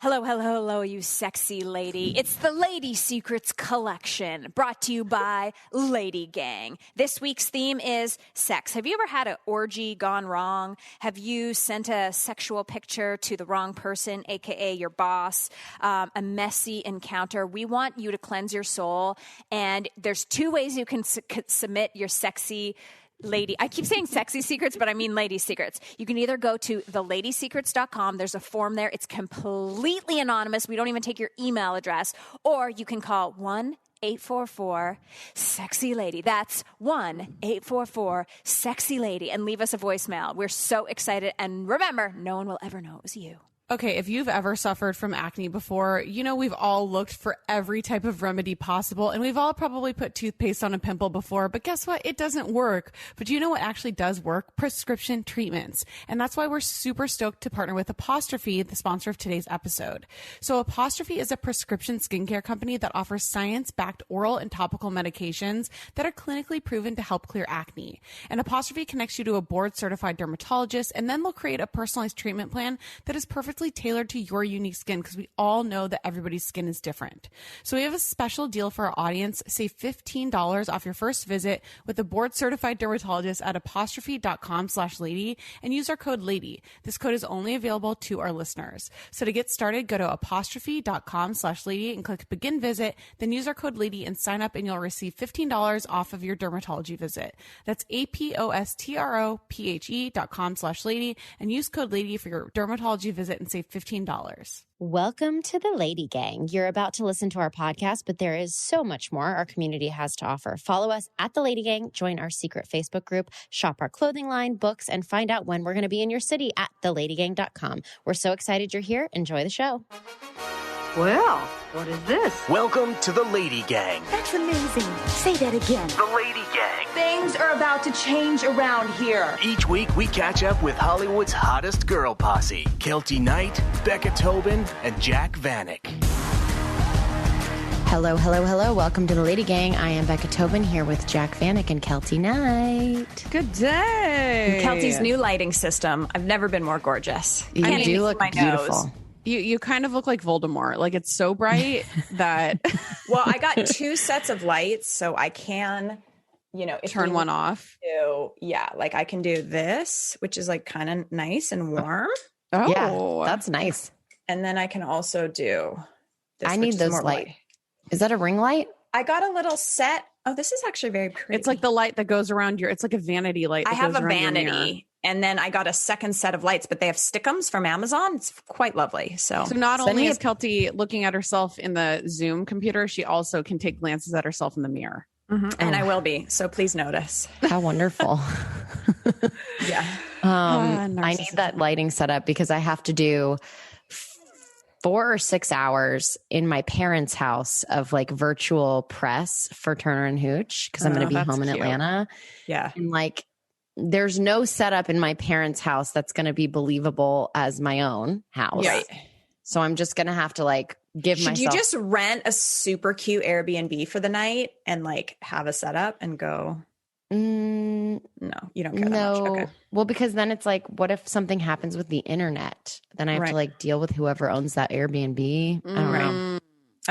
Hello, hello, hello, you sexy lady. It's the Lady Secrets Collection, brought to you by LadyGang. This week's theme is sex. Have you ever had an orgy gone wrong? Have you sent a sexual picture to the wrong person, aka your boss? A messy encounter? We want you to cleanse your soul, and there's two ways you can submit your sexy lady. I keep saying sexy secrets, but I mean lady secrets. You can either go to theladysecrets.com. There's a form there. It's completely anonymous. We don't even take your email address. Or you can call 1-844-SEXY-LADY. That's 1-844-SEXY-LADY and leave us a voicemail. We're so excited. And remember, no one will ever know it was you. Okay, if you've ever suffered from acne before, you know we've all looked for every type of remedy possible, and we've all probably put toothpaste on a pimple before, but guess what? It doesn't work. But do you know what actually does work? Prescription treatments. And that's why we're super stoked to partner with Apostrophe, the sponsor of today's episode. So Apostrophe is a prescription skincare company that offers science-backed oral and topical medications that are clinically proven to help clear acne. And Apostrophe connects you to a board-certified dermatologist, and then they'll create a personalized treatment plan that is perfectly tailored to your unique skin, because we all know that everybody's skin is different. So we have a special deal for our audience. Save $15 off your first visit with a board certified dermatologist at apostrophe.com/lady and use our code LADY. This code is only available to our listeners. So to get started, go to apostrophe.com/lady and click begin visit, then use our code LADY and sign up, and you'll receive $15 off of your dermatology visit. That's apostrophe.com/lady and use code LADY for your dermatology visit and save $15. Welcome to the Lady Gang. You're about to listen to our podcast, but there is so much more our community has to offer. Follow us at the Lady Gang, join our secret Facebook group, shop our clothing line, books, and find out when we're going to be in your city at theladygang.com. We're so excited you're here. Enjoy the show. Well, what is this? Welcome to the Lady Gang. That's amazing. Say that again. The Lady Gang. Things are about to change around here. Each week we catch up with Hollywood's hottest girl posse, Kelty Knight, Becca Tobin, and Jack Vanek. Hello, hello, hello. Welcome to the Lady Gang. I am Becca Tobin here with Jack Vanek and Kelty Knight. Good day. Kelty's new lighting system. I've never been more gorgeous. You do look beautiful. You kind of look like Voldemort. Like, it's so bright that... Well, I got two sets of lights, so I can, if turn one off. Like I can do this, which is like kind of nice and warm. Oh, yeah, that's nice. And then I can also do this. I need those light. Is that a ring light? I got a little set. Oh, this is actually very pretty. It's like the light that goes around it's like a vanity light. I have a vanity. And then I got a second set of lights, but they have stickums from Amazon. It's quite lovely. So not only is Kelty looking at herself in the Zoom computer, she also can take glances at herself in the mirror. Mm-hmm. And I will be. So please notice. How wonderful. Yeah. I need that lighting set up because I have to do 4 or 6 hours in my parents' house of like virtual press for Turner and Hooch because I'm going to be home in Atlanta. Yeah. And like, there's no setup in my parents' house that's going to be believable as my own house. Right. So I'm just going to have to like give myself. Should you just rent a super cute Airbnb for the night and like have a setup and go? No, you don't care that much. Okay. Well, because then it's like, what if something happens with the internet? Then I have to like deal with whoever owns that Airbnb. I don't know.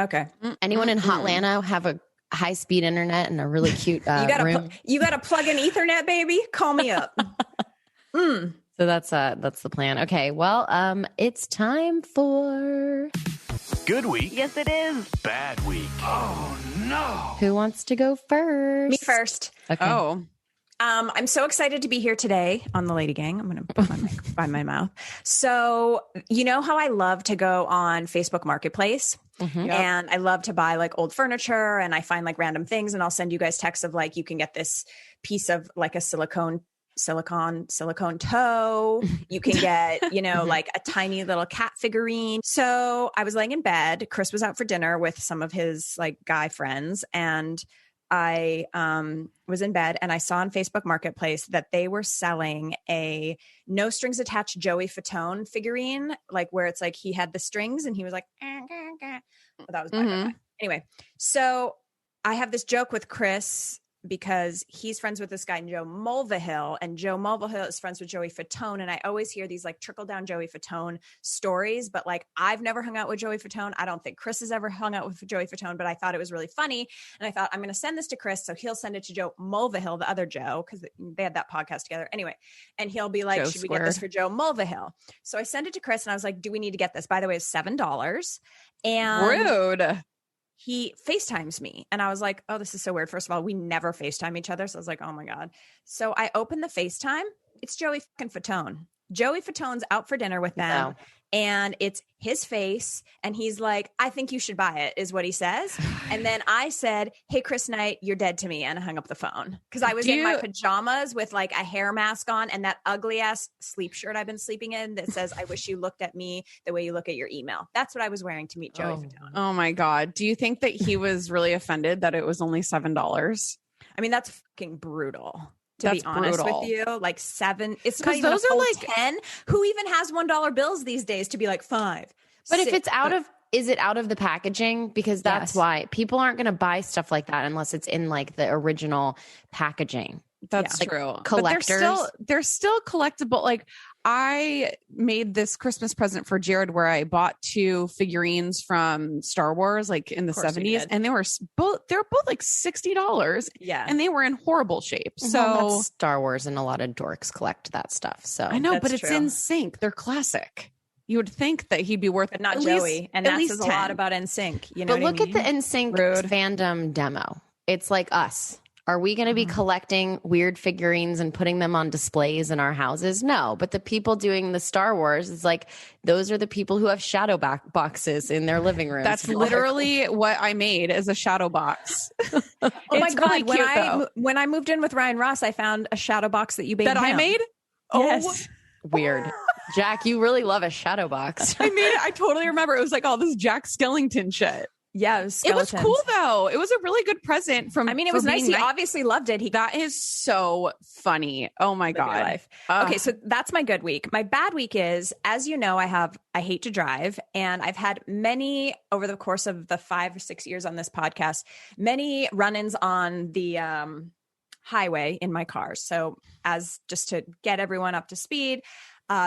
Okay. Anyone in Hotlanta have a high-speed internet and a really cute room? You got to plug in Ethernet, baby. Call me up. So that's the plan. Okay, well, it's time for Good week. Yes, it is. Bad week. Oh no. Who wants to go first? Me first. Okay. Oh. I'm so excited to be here today on the Lady Gang. I'm going to put my mic by my mouth. So, you know how I love to go on Facebook Marketplace and I love to buy like old furniture and I find like random things and I'll send you guys texts of like, you can get this piece of like a silicone toe. You can get, like a tiny little cat figurine. So I was laying in bed. Chris was out for dinner with some of his like guy friends and I was in bed and I saw on Facebook Marketplace that they were selling a no strings attached Joey Fatone figurine, like where it's like he had the strings and he was like, that was my anyway. So I have this joke with Chris because he's friends with this guy, Joe Mulvihill, and Joe Mulvihill is friends with Joey Fatone. And I always hear these like trickle down Joey Fatone stories, but like I've never hung out with Joey Fatone. I don't think Chris has ever hung out with Joey Fatone, but I thought it was really funny. And I thought I'm going to send this to Chris. So he'll send it to Joe Mulvihill, the other Joe, because they had that podcast together anyway. And he'll be like, should we get this for Joe Mulvihill? So I sent it to Chris and I was like, do we need to get this? By the way, it's $7. And Rude. he FaceTimes me and I was like, oh, this is so weird. First of all, we never FaceTime each other. So I was like, oh my God. So I opened the FaceTime. It's Joey fucking Fatone. Joey Fatone's out for dinner with them and it's his face. And he's like, I think you should buy it is what he says. And then I said, hey, Chris Knight, you're dead to me. And I hung up the phone because I was in my pajamas with like a hair mask on and that ugly ass sleep shirt I've been sleeping in that says, I wish you looked at me the way you look at your email. That's what I was wearing to meet Joey Fatone. Oh my God. Do you think that he was really offended that it was only $7? I mean, that's fucking brutal. To be honest with you, like 7, it's not even those a full are like 10. Who even has $1 bills these days to be like 5? But 6, if it's is it out of the packaging? Because that's why people aren't going to buy stuff like that unless it's in like the original packaging. That's true. Collectors. But they're still collectible. Like I made this Christmas present for Jared where I bought 2 figurines from Star Wars, like in the 70s. And they were both like $60. Yeah. And they were in horrible shape. So that's Star Wars and a lot of dorks collect that stuff. So I know, That's but it's true. in sync. They're classic. You would think that he'd be worth but not at Joey. least, And at that least says 10. a lot about NSYNC. You know but what look I mean? at the NSYNC Rude. fandom demo. It's like us. Are we going to be collecting weird figurines and putting them on displays in our houses? No, but the people doing the Star Wars is like, those are the people who have shadow boxes in their living rooms. That's literally what I made as a shadow box. Oh my It's God. really cute, When I moved in with Ryan Ross, I found a shadow box that you made. That I made? Yes. weird. Jack, you really love a shadow box. I totally remember. It was like all this Jack Skellington shit. Yeah, it was cool though. It was a really good present from. I mean, it was nice. He obviously loved it. That is so funny. Oh my God. Life. Okay, so that's my good week. My bad week is, as you know, I hate to drive, and I've had many over the course of the 5 or 6 years on this podcast, many run-ins on the highway in my car. So as just to get everyone up to speed,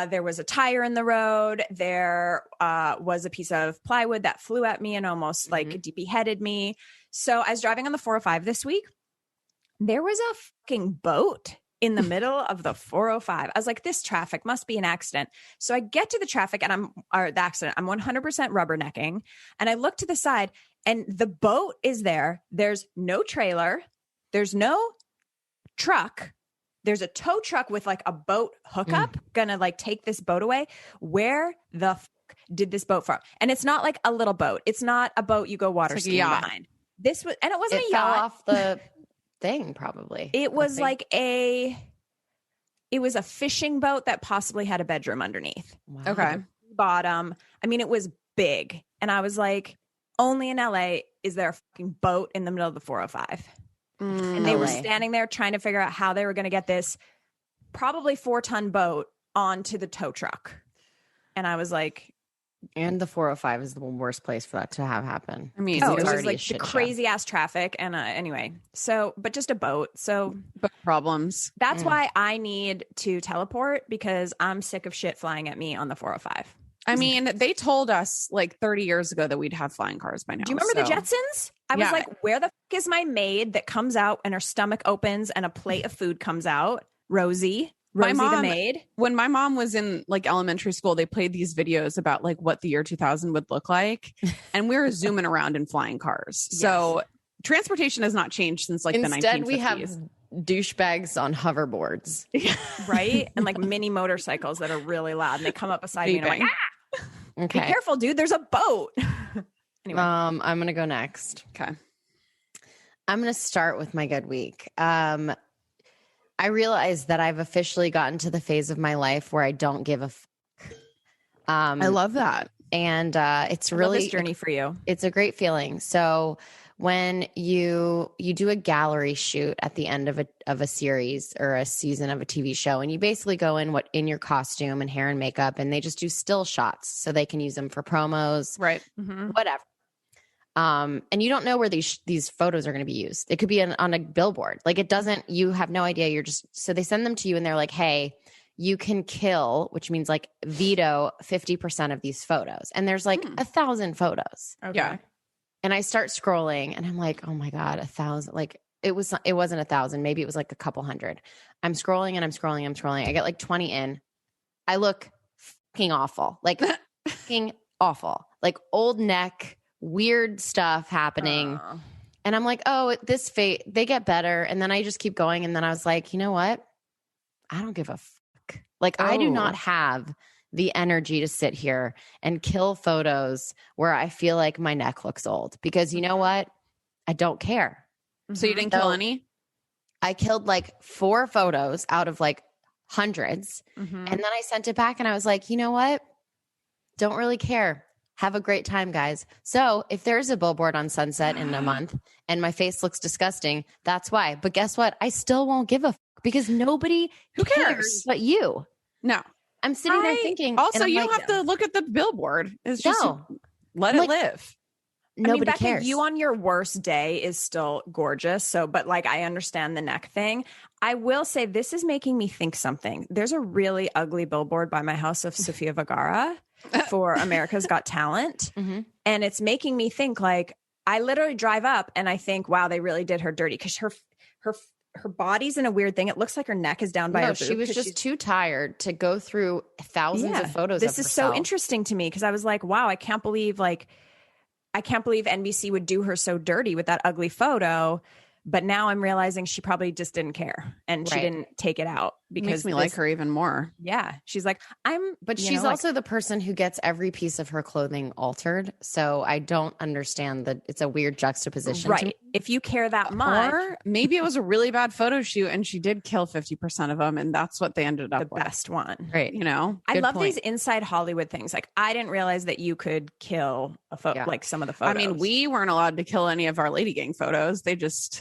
there was a tire in the road. There was a piece of plywood that flew at me and almost like beheaded me. So I was driving on the 405 this week. There was a fucking boat in the middle of the 405. I was like, this traffic must be an accident. So I get to the traffic and the accident. I'm 100% rubbernecking. And I look to the side and the boat is there. There's no trailer. There's no truck. There's a tow truck with like a boat hookup gonna like take this boat away. Where the fuck did this boat from? And it's not like a little boat. It's not a boat you go water skiing behind. This was, and it wasn't a yacht. Fell off the thing, probably. It was like it was a fishing boat that possibly had a bedroom underneath. Wow. Okay. Bottom. I mean, it was big. And I was like, only in LA is there a fucking boat in the middle of the 405. And they were standing there trying to figure out how they were going to get this probably 4-ton boat onto the tow truck. And I was like, and the 405 is the worst place for that to have happen. I mean, it it's was already like a shit the show. crazy ass traffic. And anyway, but just a boat. So Boat problems. that's why I need to teleport, because I'm sick of shit flying at me on the 405. I mean, they told us like 30 years ago that we'd have flying cars by now. Do you remember the Jetsons? I was like, where the fuck is my maid that comes out and her stomach opens and a plate of food comes out? Rosie the maid. When my mom was in like elementary school, they played these videos about like what the year 2000 would look like. And we were zooming around in flying cars. Yes. So transportation has not changed since like the 1950s. Instead, we have douchebags on hoverboards. Right? And like mini motorcycles that are really loud and they come up beside me and I'm like, Okay. be careful, dude. There's a boat. Anyway. I'm going to go next. Okay. I'm going to start with my good week. I realize that I've officially gotten to the phase of my life where I don't give a fuck. I love that. And it's I love really this journey for you. It's a great feeling. So when you do a gallery shoot at the end of a series or a season of a TV show, and you basically go in your costume and hair and makeup, and they just do still shots so they can use them for promos, Right. whatever. And you don't know where these photos are going to be used. It could be on a billboard. Like it doesn't, you have no idea. So they send them to you and they're like, hey, you can kill, which means like veto 50% of these photos. And there's like 1,000 photos. Okay. Yeah. And I start scrolling and I'm like, oh my God, 1,000. Like it wasn't 1,000. Maybe it was like a couple hundred. I'm scrolling and I'm scrolling. I'm scrolling. I get like 20 in. I look fucking awful. Like fucking awful. Like old neck, weird stuff happening. And I'm like, oh, they get better. And then I just keep going. And then I was like, you know what? I don't give a fuck. Like I do not have the energy to sit here and kill photos where I feel like my neck looks old, because you know what? I don't care. So you didn't kill any? I killed like 4 photos out of like hundreds. And then I sent it back and I was like, you know what? Don't really care. Have a great time, guys. So if there's a billboard on Sunset in a month and my face looks disgusting, that's why. But guess what? I still won't give a fuck, because nobody Who cares? cares but you. No. I'm sitting there thinking. Also, and I'm you like, don't have to look at the billboard. It's just let it live. Nobody Becca, cares. you on your worst day is still gorgeous. So, but like, I understand the neck thing. I will say this is making me think something. There's a really ugly billboard by my house of Sofia Vergara for America's Got Talent. And it's making me think, like, I literally drive up and I think, wow, they really did her dirty, because her body's in a weird thing. It looks like her neck is down by her boob. She was just too tired to go through thousands of photos. This is so interesting to me, because I was like, wow, I can't believe NBC would do her so dirty with that ugly photo. But now I'm realizing she probably just didn't care and she didn't take it out, because makes me like her even more. Yeah. She's like, but she's also the person who gets every piece of her clothing altered. So I don't understand that. It's a weird juxtaposition. Right. If you care that much. Or maybe it was a really bad photo shoot and she did kill 50% of them. And that's what they ended up with. Best one. Right. You know, I love these inside Hollywood things. Like, I didn't realize that you could kill a photo, like some of the photos. I mean, we weren't allowed to kill any of our LadyGang photos.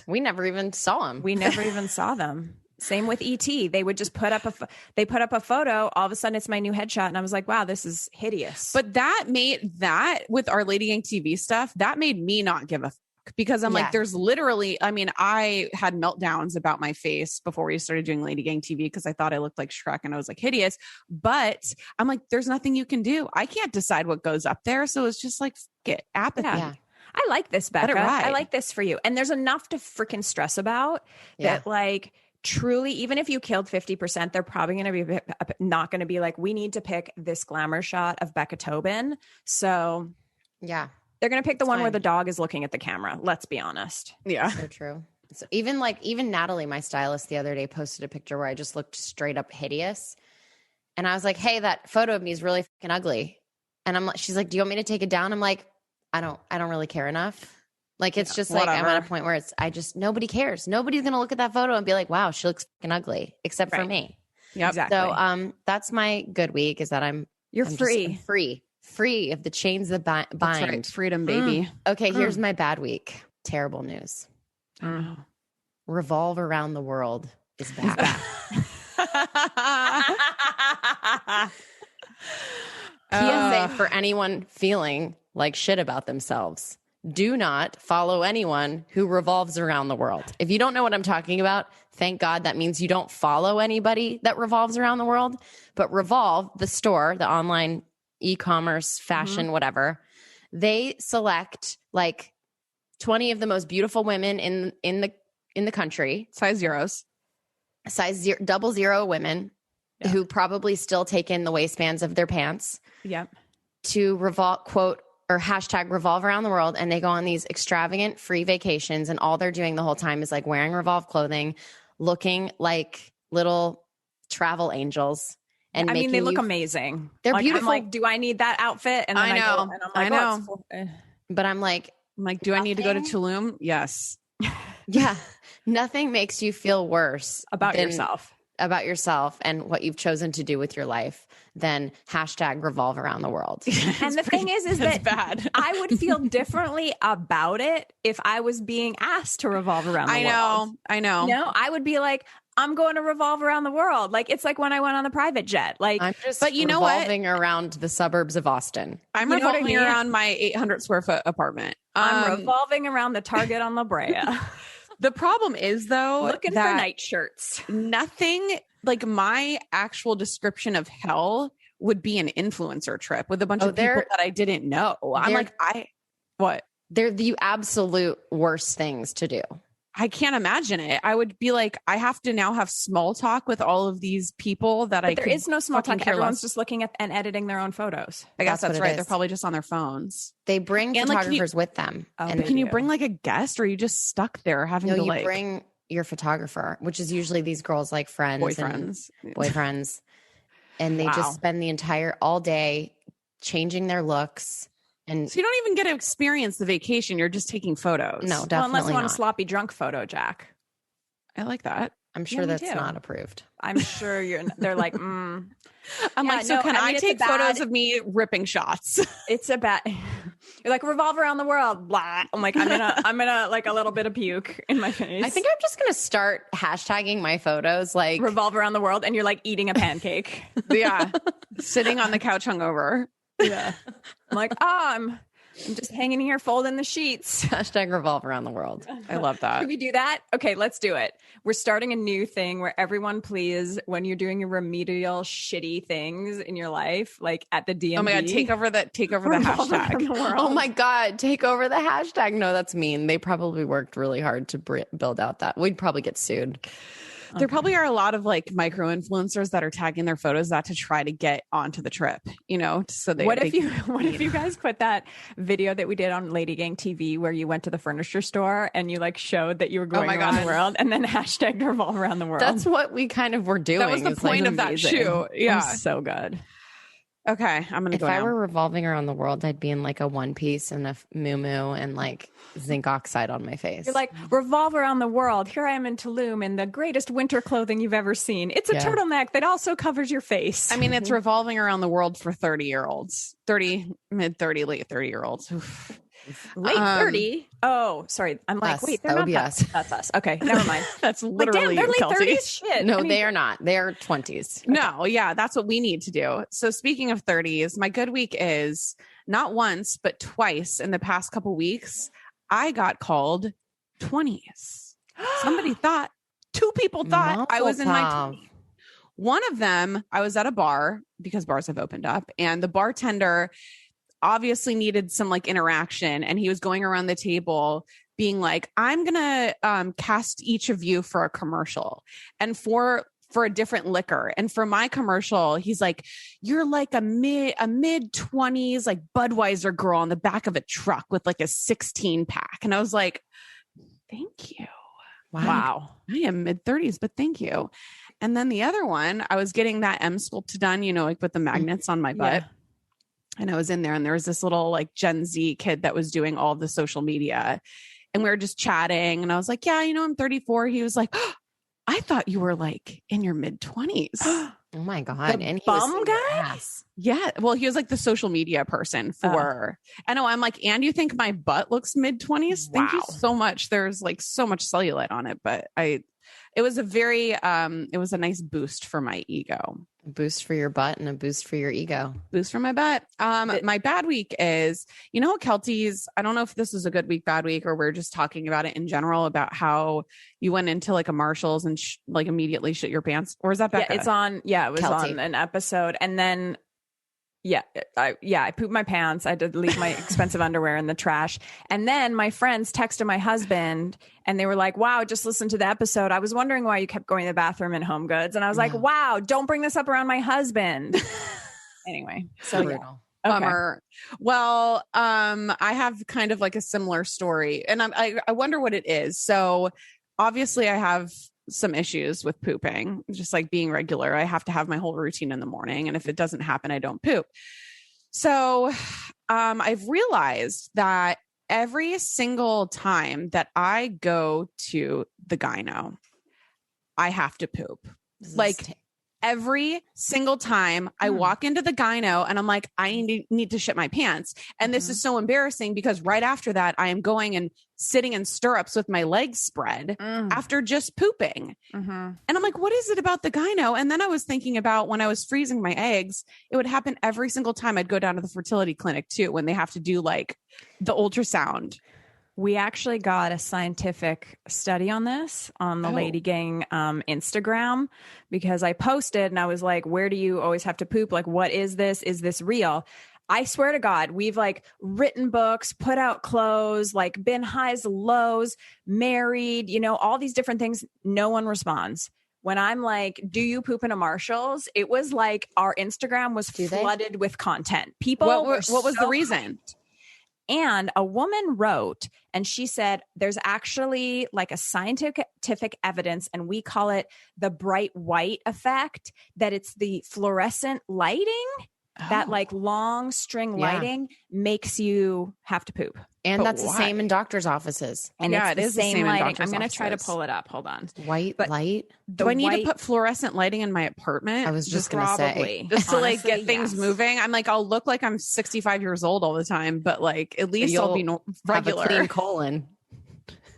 We never even saw them. We never even saw them. Same with ET. They would just put up a photo. All of a sudden it's my new headshot. And I was like, wow, this is hideous. But that with our LadyGang TV stuff, that made me not give a fuck, because I'm like, there's literally, I mean, I had meltdowns about my face before we started doing LadyGang TV, because I thought I looked like Shrek and I was like hideous. But I'm like, there's nothing you can do. I can't decide what goes up there. So it's just like, fuck it, apathy. Yeah. I like this, Becca. I like this for you. And there's enough to freaking stress about that, like, truly, even if you killed 50%, they're probably going to be not going to be like, we need to pick this glamour shot of Becca Tobin. So yeah, they're going to pick the one where the dog is looking at the camera. Let's be honest. Yeah. So true. So even Natalie, my stylist, the other day posted a picture where I just looked straight up hideous. And I was like, hey, that photo of me is really fucking ugly. And she's like, do you want me to take it down? I'm like, I don't really care enough. Like, it's just like, I'm at a point where nobody cares. Nobody's going to look at that photo and be like, wow, she looks fucking ugly, except for me. Yep. Exactly. So, that's my good week, is that I'm free of the chains that bind. That's right. Freedom, baby. Okay. Here's my bad week. Terrible news. Revolve Around the World is back. PSA for anyone feeling like shit about themselves: do not follow anyone who revolves around the world. If you don't know what I'm talking about, thank God, that means you don't follow anybody that revolves around the world. But Revolve, the store, the online e-commerce, fashion, whatever, they select like 20 of the most beautiful women in the country. Size zeros. Size 00 women who probably still take in the waistbands of their pants. Yep. To quote, or hashtag revolve around the world. And they go on these extravagant free vacations. And all they're doing the whole time is like wearing Revolve clothing, looking like little travel angels. And I mean, they look amazing. They're beautiful. I'm like, do I need that outfit? And then I know. and I'm like, but I'm like, do I need to go to Tulum? Yes. Yeah. Nothing makes you feel worse about yourself and what you've chosen to do with your life than hashtag revolve around the world. And the thing is that bad. I would feel differently about it if I was being asked to revolve around the world. I know. You know, I would be like, I'm going to revolve around the world. Like, it's like when I went on the private jet. Like, I'm just but you know what? revolving around the suburbs of Austin. I'm You know what I revolving mean? around my 800 square foot apartment. I'm revolving around the Target on La Brea. The problem is, though, Looking for that night shirts. nothing like my actual description of hell would be an influencer trip with a bunch of people that I didn't know. I'm like, what? They're the absolute worst things to do. I can't imagine it. I would be like, I have to now have small talk with all of these people that But there is no small talk. Everyone's just looking at and editing their own photos. I guess that's what it right. is. They're probably just on their phones. They bring And, photographers with them. And Can you bring like a guest, or are you just stuck there having to like bring your photographer, which is usually these girls like friends, boyfriends, and they just spend the entire all day changing their looks. And so you don't even get to experience the vacation. You're just taking photos. No, definitely unless you want not. a sloppy drunk photo, Jack. I like that. I'm sure me that's too. not approved. I'm sure they're like, I'm Yeah, like, so no, can I I, mean, it's take a bad- photos of me ripping shots? it's a bad. You're like, revolve around the world. Blah. I'm like, I'm gonna like a little bit of puke in my face. I think I'm just gonna start hashtagging my photos like revolve around the world, and you're like eating a pancake. Yeah. Sitting on the couch hungover. Yeah. I'm like, I'm just hanging here folding the sheets. hashtag revolve around the world. I love that. Can we do that? Okay, let's do it. We're starting a new thing where everyone, please, when you're doing your remedial shitty things in your life, like at the DMV. Oh my god, take over the revolve around hashtag. the world. Oh my God, take over the hashtag. No, that's mean. They probably worked really hard to build out that. We'd probably get sued. There probably are a lot of like micro influencers that are tagging their photos that to try to get onto the trip, you know, so they What if you guys put that video that we did on LadyGang TV where you went to the furniture store and you like showed that you were going around the world and then hashtag revolve around the world? That's what we kind of were doing. That was the It's, like, point of that amazing. shoot. Yeah. so good. Okay, I'm gonna If go I now. were revolving around the world, I'd be in like a one piece and a moo and like zinc oxide on my face. You're like, revolve around the world. Here I am in Tulum in the greatest winter clothing you've ever seen. It's a turtleneck that also covers your face. I mean, it's revolving around the world for 30-year-olds, mid 30, late 30-year-olds. Late 30. Oh, sorry. I'm like, Us. wait, they're That would not be that. us. That's us. Okay, never mind. That's Like, literally damn, they're late Kelsey. 30s? Shit. no, I mean, they are not. They are 20s. No, yeah, that's what we need to do. So speaking of 30s, my good week is not once, but twice in the past couple weeks, I got called 20s. Somebody thought, two people thought I was in my 20s. One of them, I was at a bar because bars have opened up, and the bartender obviously needed some like interaction, and he was going around the table being like, I'm gonna cast each of you for a commercial and for a different liquor. And for my commercial, he's like, you're like a mid 20s like Budweiser girl on the back of a truck with like a 16 pack. And I was like, thank you. Wow. I am mid 30s, but thank you. And then the other one, I was getting that M sculpt done, you know, like with the magnets on my butt. Yeah. And I was in there, and there was this little like Gen Z kid that was doing all of the social media, and we were just chatting, and I was like, yeah, you know, I'm 34. He was like, oh, I thought you were like in your mid 20s. Oh my God. The And he bum was guy? ass. Yeah. Well, he was like the social media person for, I know. I'm like, and you think my butt looks mid 20s? Thank you Wow. so much. There's like so much cellulite on it, but it was a nice boost for my ego. A boost for your butt and a boost for your ego. Boost for my butt. My bad week is, you know, Kelty's, I don't know if this is a good week, bad week, or we're just talking about it in general about how you went into like a Marshall's and like immediately shit your pants, or is that Becca? Yeah, it's on. Yeah, it was Kelty. on an episode, and then I pooped my pants. I had to leave my expensive underwear in the trash, and then my friends texted my husband, and they were like, "Wow, just listen to the episode. I was wondering why you kept going to the bathroom in Home Goods," and I was like, "Wow, don't bring this up around my husband." Anyway, so yeah. Brutal. Okay. Bummer. Well, I have kind of like a similar story, and I wonder what it is. So obviously, I have some issues with pooping, just like being regular. I have to have my whole routine in the morning, and if it doesn't happen, I don't poop. So I've realized that every single time that I go to the gyno, I have to poop. Like every single time I walk into the gyno and I'm like, I need to shit my pants. And this is so embarrassing because right after that, I am going and sitting in stirrups with my legs spread after just pooping. And I'm like, what is it about the gyno? And then I was thinking about when I was freezing my eggs, it would happen every single time I'd go down to the fertility clinic too, when they have to do like the ultrasound. We actually got a scientific study on this on the LadyGang Instagram, because I posted and I was like, where do you always have to poop? Like, what is this? Is this real? I swear to God, we've like written books, put out clothes, like been highs, lows, married, you know, all these different things. No one responds. When I'm like, do you poop in a Marshall's? It was like our Instagram was flooded with content. People, what was the reason? And a woman wrote, and she said, there's actually like a scientific evidence, and we call it the bright white effect, that it's the fluorescent lighting, that like long string lighting makes you have to poop. And that's the same in doctor's offices. And it is the same lighting. I'm going to try to pull it up. Hold on. White light. Do I need to put fluorescent lighting in my apartment? I was just going to say. Just to like get things moving. I'm like, I'll look like I'm 65 years old all the time, but like at least I'll be regular. Have a clean colon.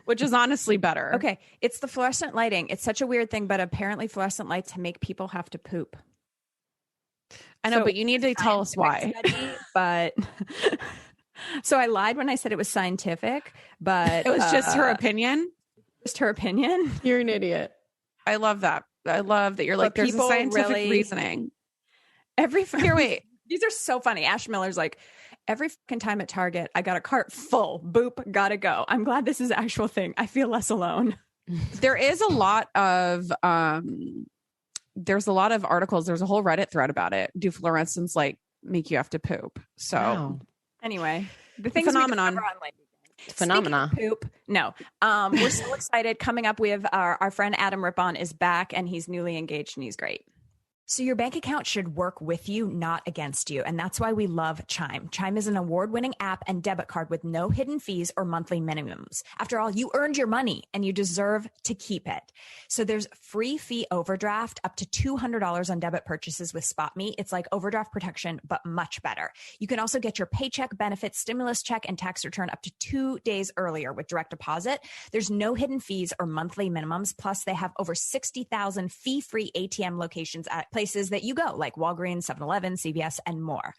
Which is honestly better. Okay. It's the fluorescent lighting. It's such a weird thing, but apparently fluorescent lights make people have to poop. I know, but you need to tell us why. But so I lied when I said it was scientific, but it was just her opinion. Just her opinion. You're an idiot. I love that. I love that you're like, there's a scientific reasoning. Wait, these are so funny. Ash Miller's like, every fucking time at Target, I got a cart full. Boop, gotta go. I'm glad this is an actual thing. I feel less alone. There is a lot of there's a lot of articles. There's a whole Reddit thread about it. Do fluorescents like make you have to poop? So anyway, the things phenomenon. Phenomena. Poop. No. We're so excited. Coming up, we have our friend Adam Rippon is back, and he's newly engaged, and he's great. So your bank account should work with you, not against you. And that's why we love Chime. Chime is an award-winning app and debit card with no hidden fees or monthly minimums. After all, you earned your money and you deserve to keep it. So there's free fee overdraft up to $200 on debit purchases with SpotMe. It's like overdraft protection, but much better. You can also get your paycheck, benefits, stimulus check, and tax return up to 2 days earlier with direct deposit. There's no hidden fees or monthly minimums. Plus, they have over 60,000 fee-free ATM locations at places that you go, like Walgreens, 7-Eleven, CVS, and more.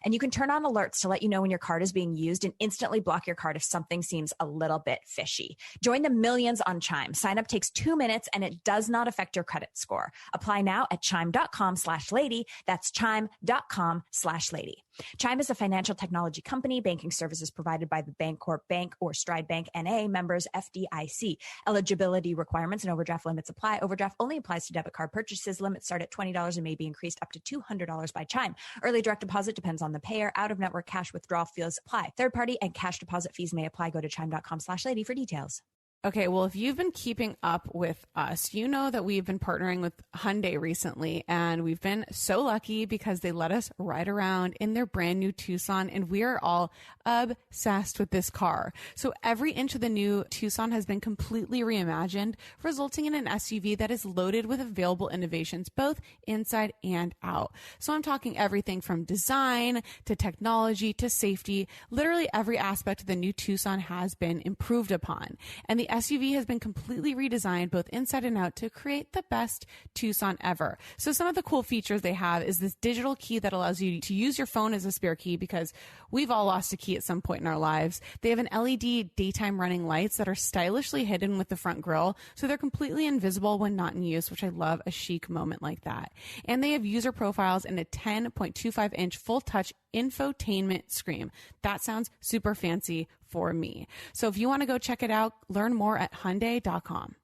And you can turn on alerts to let you know when your card is being used and instantly block your card if something seems a little bit fishy. Join the millions on Chime. Sign up takes 2 minutes and it does not affect your credit score. Apply now at chime.com/lady. That's chime.com/lady. Chime is a financial technology company. Banking services provided by the Bancorp Bank or Stride Bank NA, members FDIC. Eligibility requirements and overdraft limits apply. Overdraft only applies to debit card purchases. Limits start at $20 and may be increased up to $200 by Chime. Early direct deposit depends on the payer. Out-of-network cash withdrawal fees apply. Third-party and cash deposit fees may apply. Go to chime.com/lady for details. Okay, well, if you've been keeping up with us, you know that we've been partnering with Hyundai recently, and we've been so lucky because they let us ride around in their brand new Tucson, and we are all obsessed with this car. So every inch of the new Tucson has been completely reimagined, resulting in an SUV that is loaded with available innovations, both inside and out. So I'm talking everything from design to technology to safety. Literally every aspect of the new Tucson has been improved upon. And the SUV has been completely redesigned both inside and out to create the best Tucson ever. So some of the cool features they have is this digital key that allows you to use your phone as a spare key, because we've all lost a key at some point in our lives. They have an LED daytime running lights that are stylishly hidden with the front grille, so they're completely invisible when not in use, which I love a chic moment like that. And they have user profiles and a 10.25-inch full-touch infotainment screen. That sounds super fancy for me. So if you want to go check it out, learn more at Hyundai.com.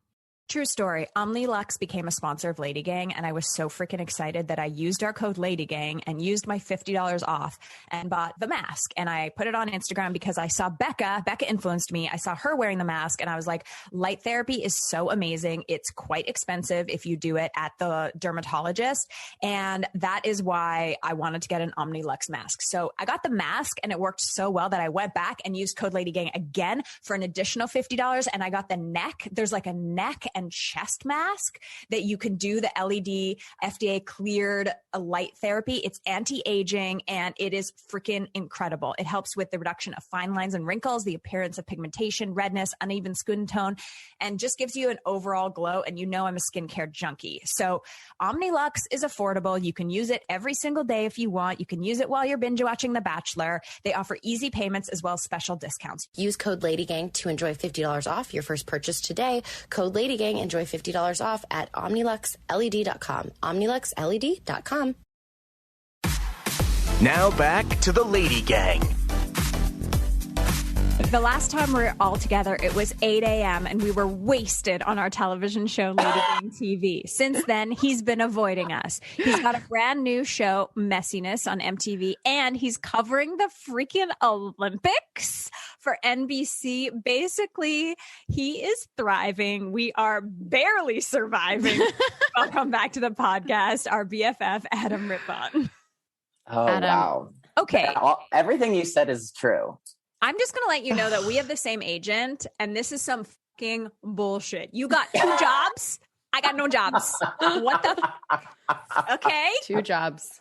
True story. Luxe became a sponsor of LadyGang, and I was so freaking excited that I used our code LadyGang and used my $50 off and bought the mask. And I put it on Instagram because I saw Becca influenced me. I saw her wearing the mask and I was like, light therapy is so amazing. It's quite expensive if you do it at the dermatologist. And that is why I wanted to get an Luxe mask. So I got the mask and it worked so well that I went back and used code LadyGang again for an additional $50. And I got the neck. There's like a neck and and chest mask that you can do the LED FDA cleared light therapy. It's anti-aging and it is freaking incredible. It helps with the reduction of fine lines and wrinkles, the appearance of pigmentation, redness, uneven skin tone, and just gives you an overall glow. And you know I'm a skincare junkie. So Omnilux is affordable. You can use it every single day if you want. You can use it while you're binge watching The Bachelor. They offer easy payments as well as special discounts. Use code LadyGang to enjoy $50 off your first purchase today. Code LadyGang, enjoy $50 off at OmniluxLED.com. OmniluxLED.com. Now back to the Lady Gang. The last time we were all together, it was 8 a.m. and we were wasted on our television show, Lady Gang TV. Since then, he's been avoiding us. He's got a brand new show, Messiness, on MTV, and he's covering the freaking Olympics for NBC. Basically, he is thriving. We are barely surviving. Welcome back to the podcast, our BFF, Adam Rippon. Oh, Adam. wow. Okay. Everything you said is true. I'm just going to let you know that we have the same agent, and this is some fucking bullshit. You got 2 jobs. I got no jobs. What the? Okay. 2 jobs.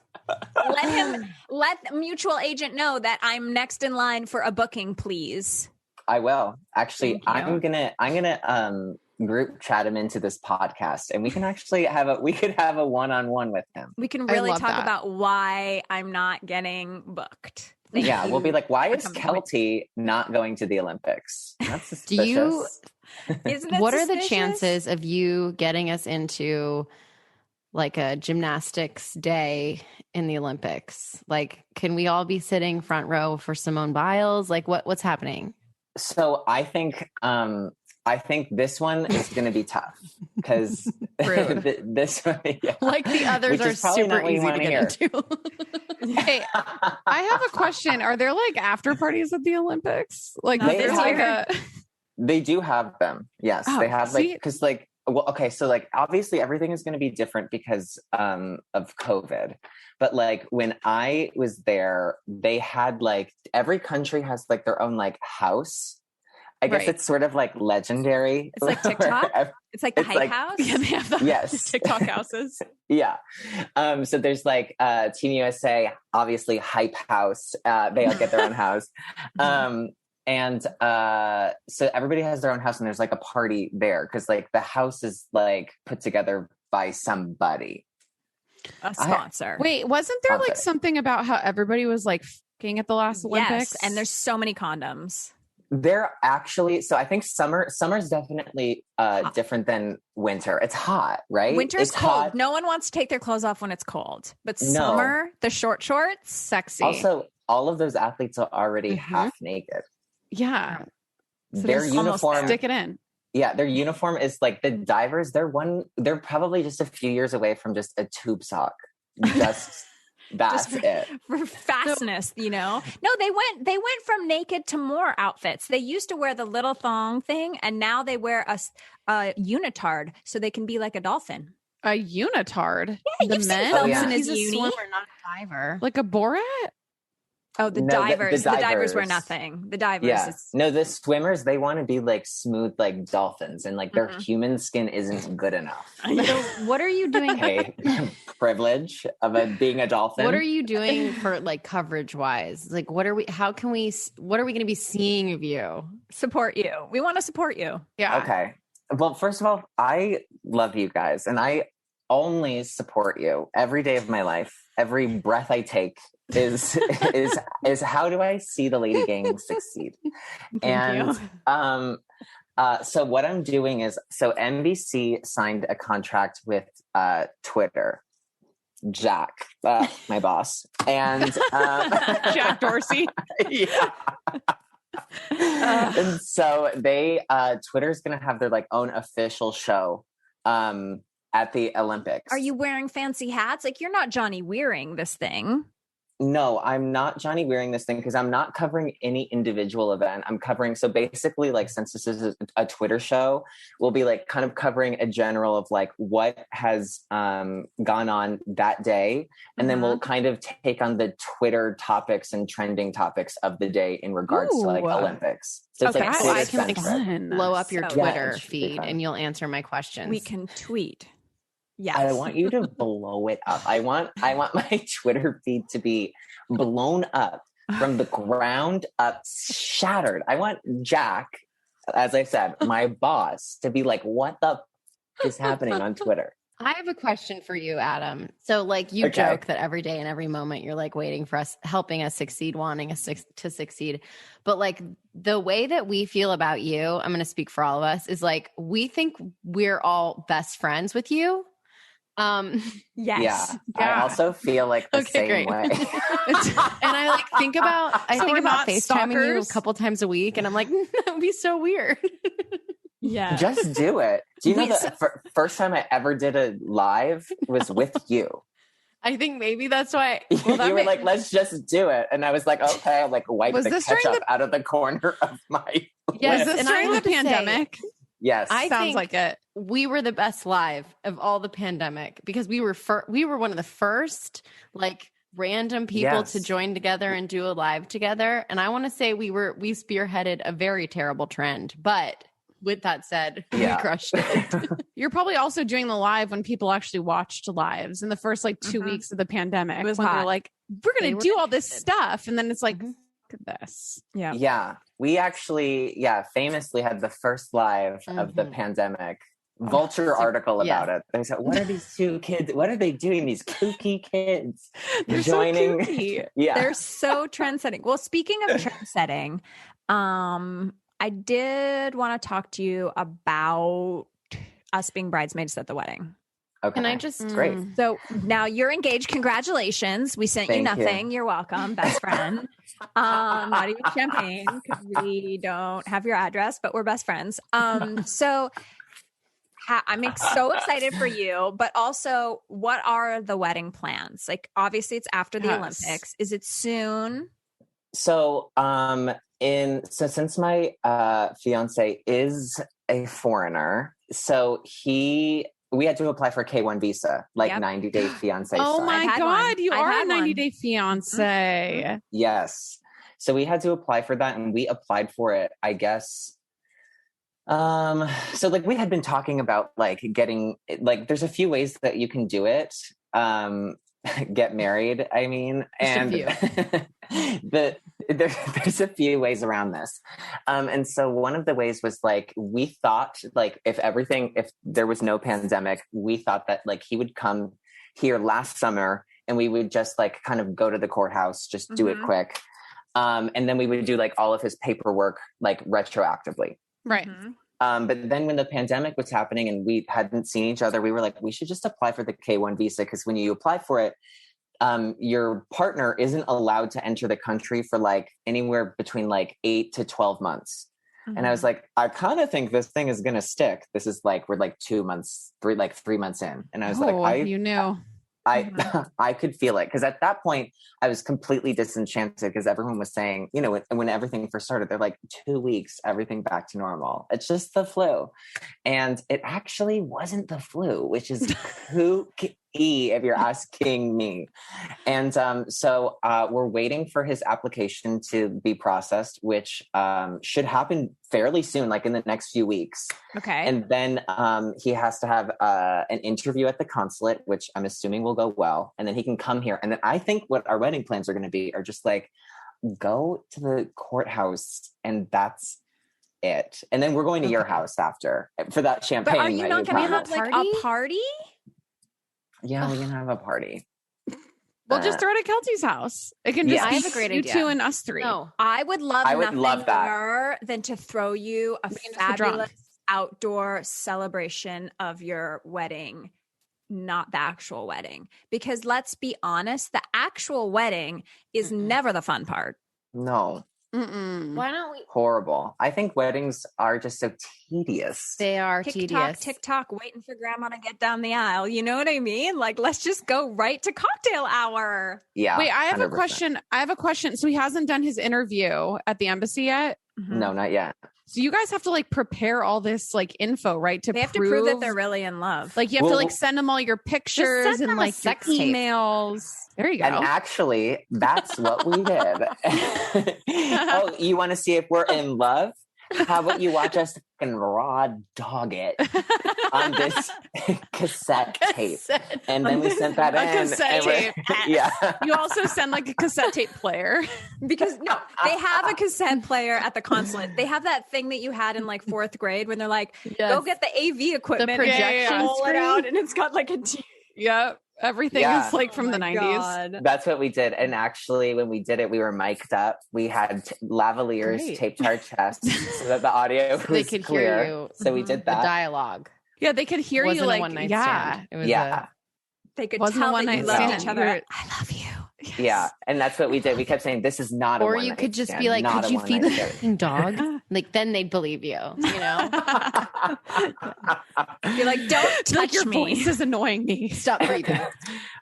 Let the mutual agent know that I'm next in line for a booking, please. I will. Actually, Thank you. I'm gonna group chat him into this podcast, and we can actually have a one-on-one with him. We can really love talk that. about why I'm not getting booked. Thank Yeah, you we'll be like, why for is coming. Kelty not going to the Olympics? That's Do suspicious. you- Isn't it What are the suspicious? chances of you getting us into like a gymnastics day in the Olympics? Like, can we all be sitting front row for Simone Biles? Like, what's happening? So I think this one is going to be tough because this one, yeah. Like the others Which are is probably super not what you easy to wanna get hear. into. Hey, I have a question. Are there like after parties at the Olympics? Like, Not there's this like year. a. They do have them. Yes, Oh, they have see? because well, okay, so like obviously everything is going to be different because of COVID. But like when I was there, they had like every country has like their own like house. I guess Right. it's sort of like legendary. It's like TikTok? It's like the It's hype like- house. Yeah, they have the Yes. TikTok houses. Yeah. So there's like Team USA, obviously Hype House. They all get their own house. And so everybody has their own house and there's like a party there because like the house is like put together by somebody. A sponsor. Wait, wasn't there like Sponsor. something about how everybody was like fucking at the last Olympics? Yes, and there's so many condoms. They're actually, so I think summer's definitely different than winter. It's hot, right? Winter's it's cold. hot. No one wants to take their clothes off when it's cold. But No. summer, the short shorts, sexy. Also, all of those athletes are already Mhm. half naked. Yeah. So Their just almost uniform, stick it in. yeah, their uniform is like the divers. They're probably just a few years away from just a tube sock. Just that's Just it. for fastness, you know. No, they went from naked to more outfits. They used to wear the little thong thing, and now they wear a unitard, so they can be like a dolphin. A unitard. Yeah, the you've seen men? Oh, Phelps yeah. in his He's a uni. swimmer, not a diver. Like a Borat? Oh, the No, divers. The divers wear divers. nothing. The divers. Yeah. Is, No, the swimmers, they want to be like smooth like dolphins and like their human skin isn't good enough. So what are you doing? Okay. Privilege of being a dolphin. What are you doing for like coverage wise? Like, what are we going to be seeing of you? support you. We want to support you. Yeah. Okay. Well, first of all, I love you guys and I only support you every day of my life. Every breath I take is how do I see the Lady Gang succeed? And so what I'm doing is, so NBC signed a contract with Twitter, Jack, my boss, and Jack Dorsey. yeah. And so they Twitter's gonna have their like own official show at the Olympics. Are you wearing fancy hats? Like you're not Johnny Wearing this thing. No, I'm not Johnny wearing this thing because I'm not covering any individual event. I'm covering, so basically, like, since this is a Twitter show, we'll be like kind of covering a general of like what has gone on that day. And then we'll kind of take on the Twitter topics and trending topics of the day in regards to like Olympics. So it's Okay, like so I Twitter can centric. blow up your So- Twitter Yeah, it should be feed fun. and you'll answer my questions. We can tweet. Yes. I want you to blow it up. I want my Twitter feed to be blown up from the ground up, shattered. I want Jack, as I said, my boss, to be like, what the is happening on Twitter? I have a question for you, Adam. So, like, you Okay. joke that every day and every moment you're like waiting for us, helping us succeed, wanting us to succeed. But like the way that we feel about you, I'm going to speak for all of us, is like we think we're all best friends with you. Yes. Yeah, I also feel like the Okay, same great. way. And I like think about So we're about not FaceTiming you a stalkers? couple times a week, and I'm like, that would be so weird. Yeah. Just do it. Do you know the first time I ever did a live was with you? I think maybe that's why. You were like, let's just do it. And I was like, okay, I'll like wipe Was the this during ketchup out of the corner of my Yes, Was this and I during the have to say- pandemic? Yes. I Sounds think like it. we were the best live of all the pandemic because we were one of the first like random people Yes. to join together and do a live together. And I want to say we spearheaded a very terrible trend, but with that said, Yeah. we crushed it. You're probably also doing the live when people actually watched lives in the first like 2 Mhm. weeks of the pandemic. It was when they're hot. like, we're They going were to do all this interested. stuff. And then it's like, Mhm. look at this. Yeah. Yeah. We actually, famously had the first live of the Mhm. pandemic. Vulture so- article yeah. about it. They said, what are these two kids? What are they doing? These kooky kids They're joining. so kooky. Yeah. They're so trend setting. Well, speaking of trend setting, I did want to talk to you about us being bridesmaids at the wedding. Okay. Can I just It's great. So now you're engaged. Congratulations. We sent you Thank you. nothing. You're welcome, best friend. Not even champagne because we don't have your address, but we're best friends. So I'm so excited for you, but also what are the wedding plans? Like, obviously it's after the Yes. Olympics. Is it soon? So, since my fiance is a foreigner, so we had to apply for a K1 visa, like Yep. 90-day fiance. Oh sign. my had God. one. You I are a had one. 90-day fiance. Yes. So we had to apply for that, and we applied for it, I guess. So like we had been talking about like getting like there's a few ways that you can do it. Get married, I mean, and there's a few ways around this. And so one of the ways was like we thought like if there was no pandemic, we thought that like he would come here last summer and we would just like kind of go to the courthouse, just do it Mhm. quick. And then we would do like all of his paperwork like retroactively. Right. Mhm. But then when the pandemic was happening and we hadn't seen each other, we were like, we should just apply for the K1 visa because when you apply for it, your partner isn't allowed to enter the country for like anywhere between like 8 to 12 months. And I was like, I kind of think this thing is going to stick. This is like, we're like 3 months in. And I was You knew. I could feel it because at that point I was completely disenchanted because everyone was saying, you know, when everything first started, they're like 2 weeks, everything back to normal. It's just the flu. And it actually wasn't the flu, which is kooky if you're asking me. And so we're waiting for his application to be processed, which should happen fairly soon, like in the next few weeks. Okay. And then he has to have an interview at the consulate, which I'm assuming will go well. And then he can come here. And then I think what our wedding plans are going to be are just like, go to the courthouse and that's it. And then we're going to your house after for that champagne. But are you that not going to promised. have like a party? Yeah, we can have a party. Well, just throw it at Kelsey's house. It can Yeah. just I be have a great you idea. two and us three. No. I would love I would nothing love that. more than to throw you a We can just get drunk. fabulous outdoor celebration of your wedding, not the actual wedding. Because let's be honest, the actual wedding is never the fun part. No. Why don't we? Horrible. I think weddings are just so tedious. They are tedious. TikTok, waiting for grandma to get down the aisle. You know what I mean? Like, let's just go right to cocktail hour. Yeah. Wait, I have 100%. a question. So he hasn't done his interview at the embassy yet? No, not yet. So you guys have to like prepare all this like info, right? They have to prove that they're really in love. like you have to like send them all your pictures and like sex your tape. emails. There you go. And actually, that's what we did. Oh, you want to see if we're in love? How about you watch us fucking raw dog it on this cassette tape? And then we sent that in. Cassette tape. Yeah. You also send like a cassette tape player. Because no, they have a cassette player at the consulate. They have that thing that you had in like 4th grade when they're like, go get the AV equipment, The projection and pull it screen? out, and it's got like a Yep. Everything Yeah. is like from the 90s. God. That's what we did. And actually, when we did it, we were mic'd up. We had lavaliers Great. taped to our chests so that the audio was They could clear. hear you. So we did The that. dialogue. Yeah, they could hear Wasn't you a like, one-night yeah. stand. It was Yeah. They could Wasn't a tell that one-night you loved stand. each other. You're- I love you. Yes. Yeah. And that's what we did. We kept saying, this is not a Or one-night you could just stand, be like, not could a you feed one-night the stand. fucking dog? Like, then they'd believe you, you know? You're like, don't Like touch your me. voice is annoying me. Stop breathing.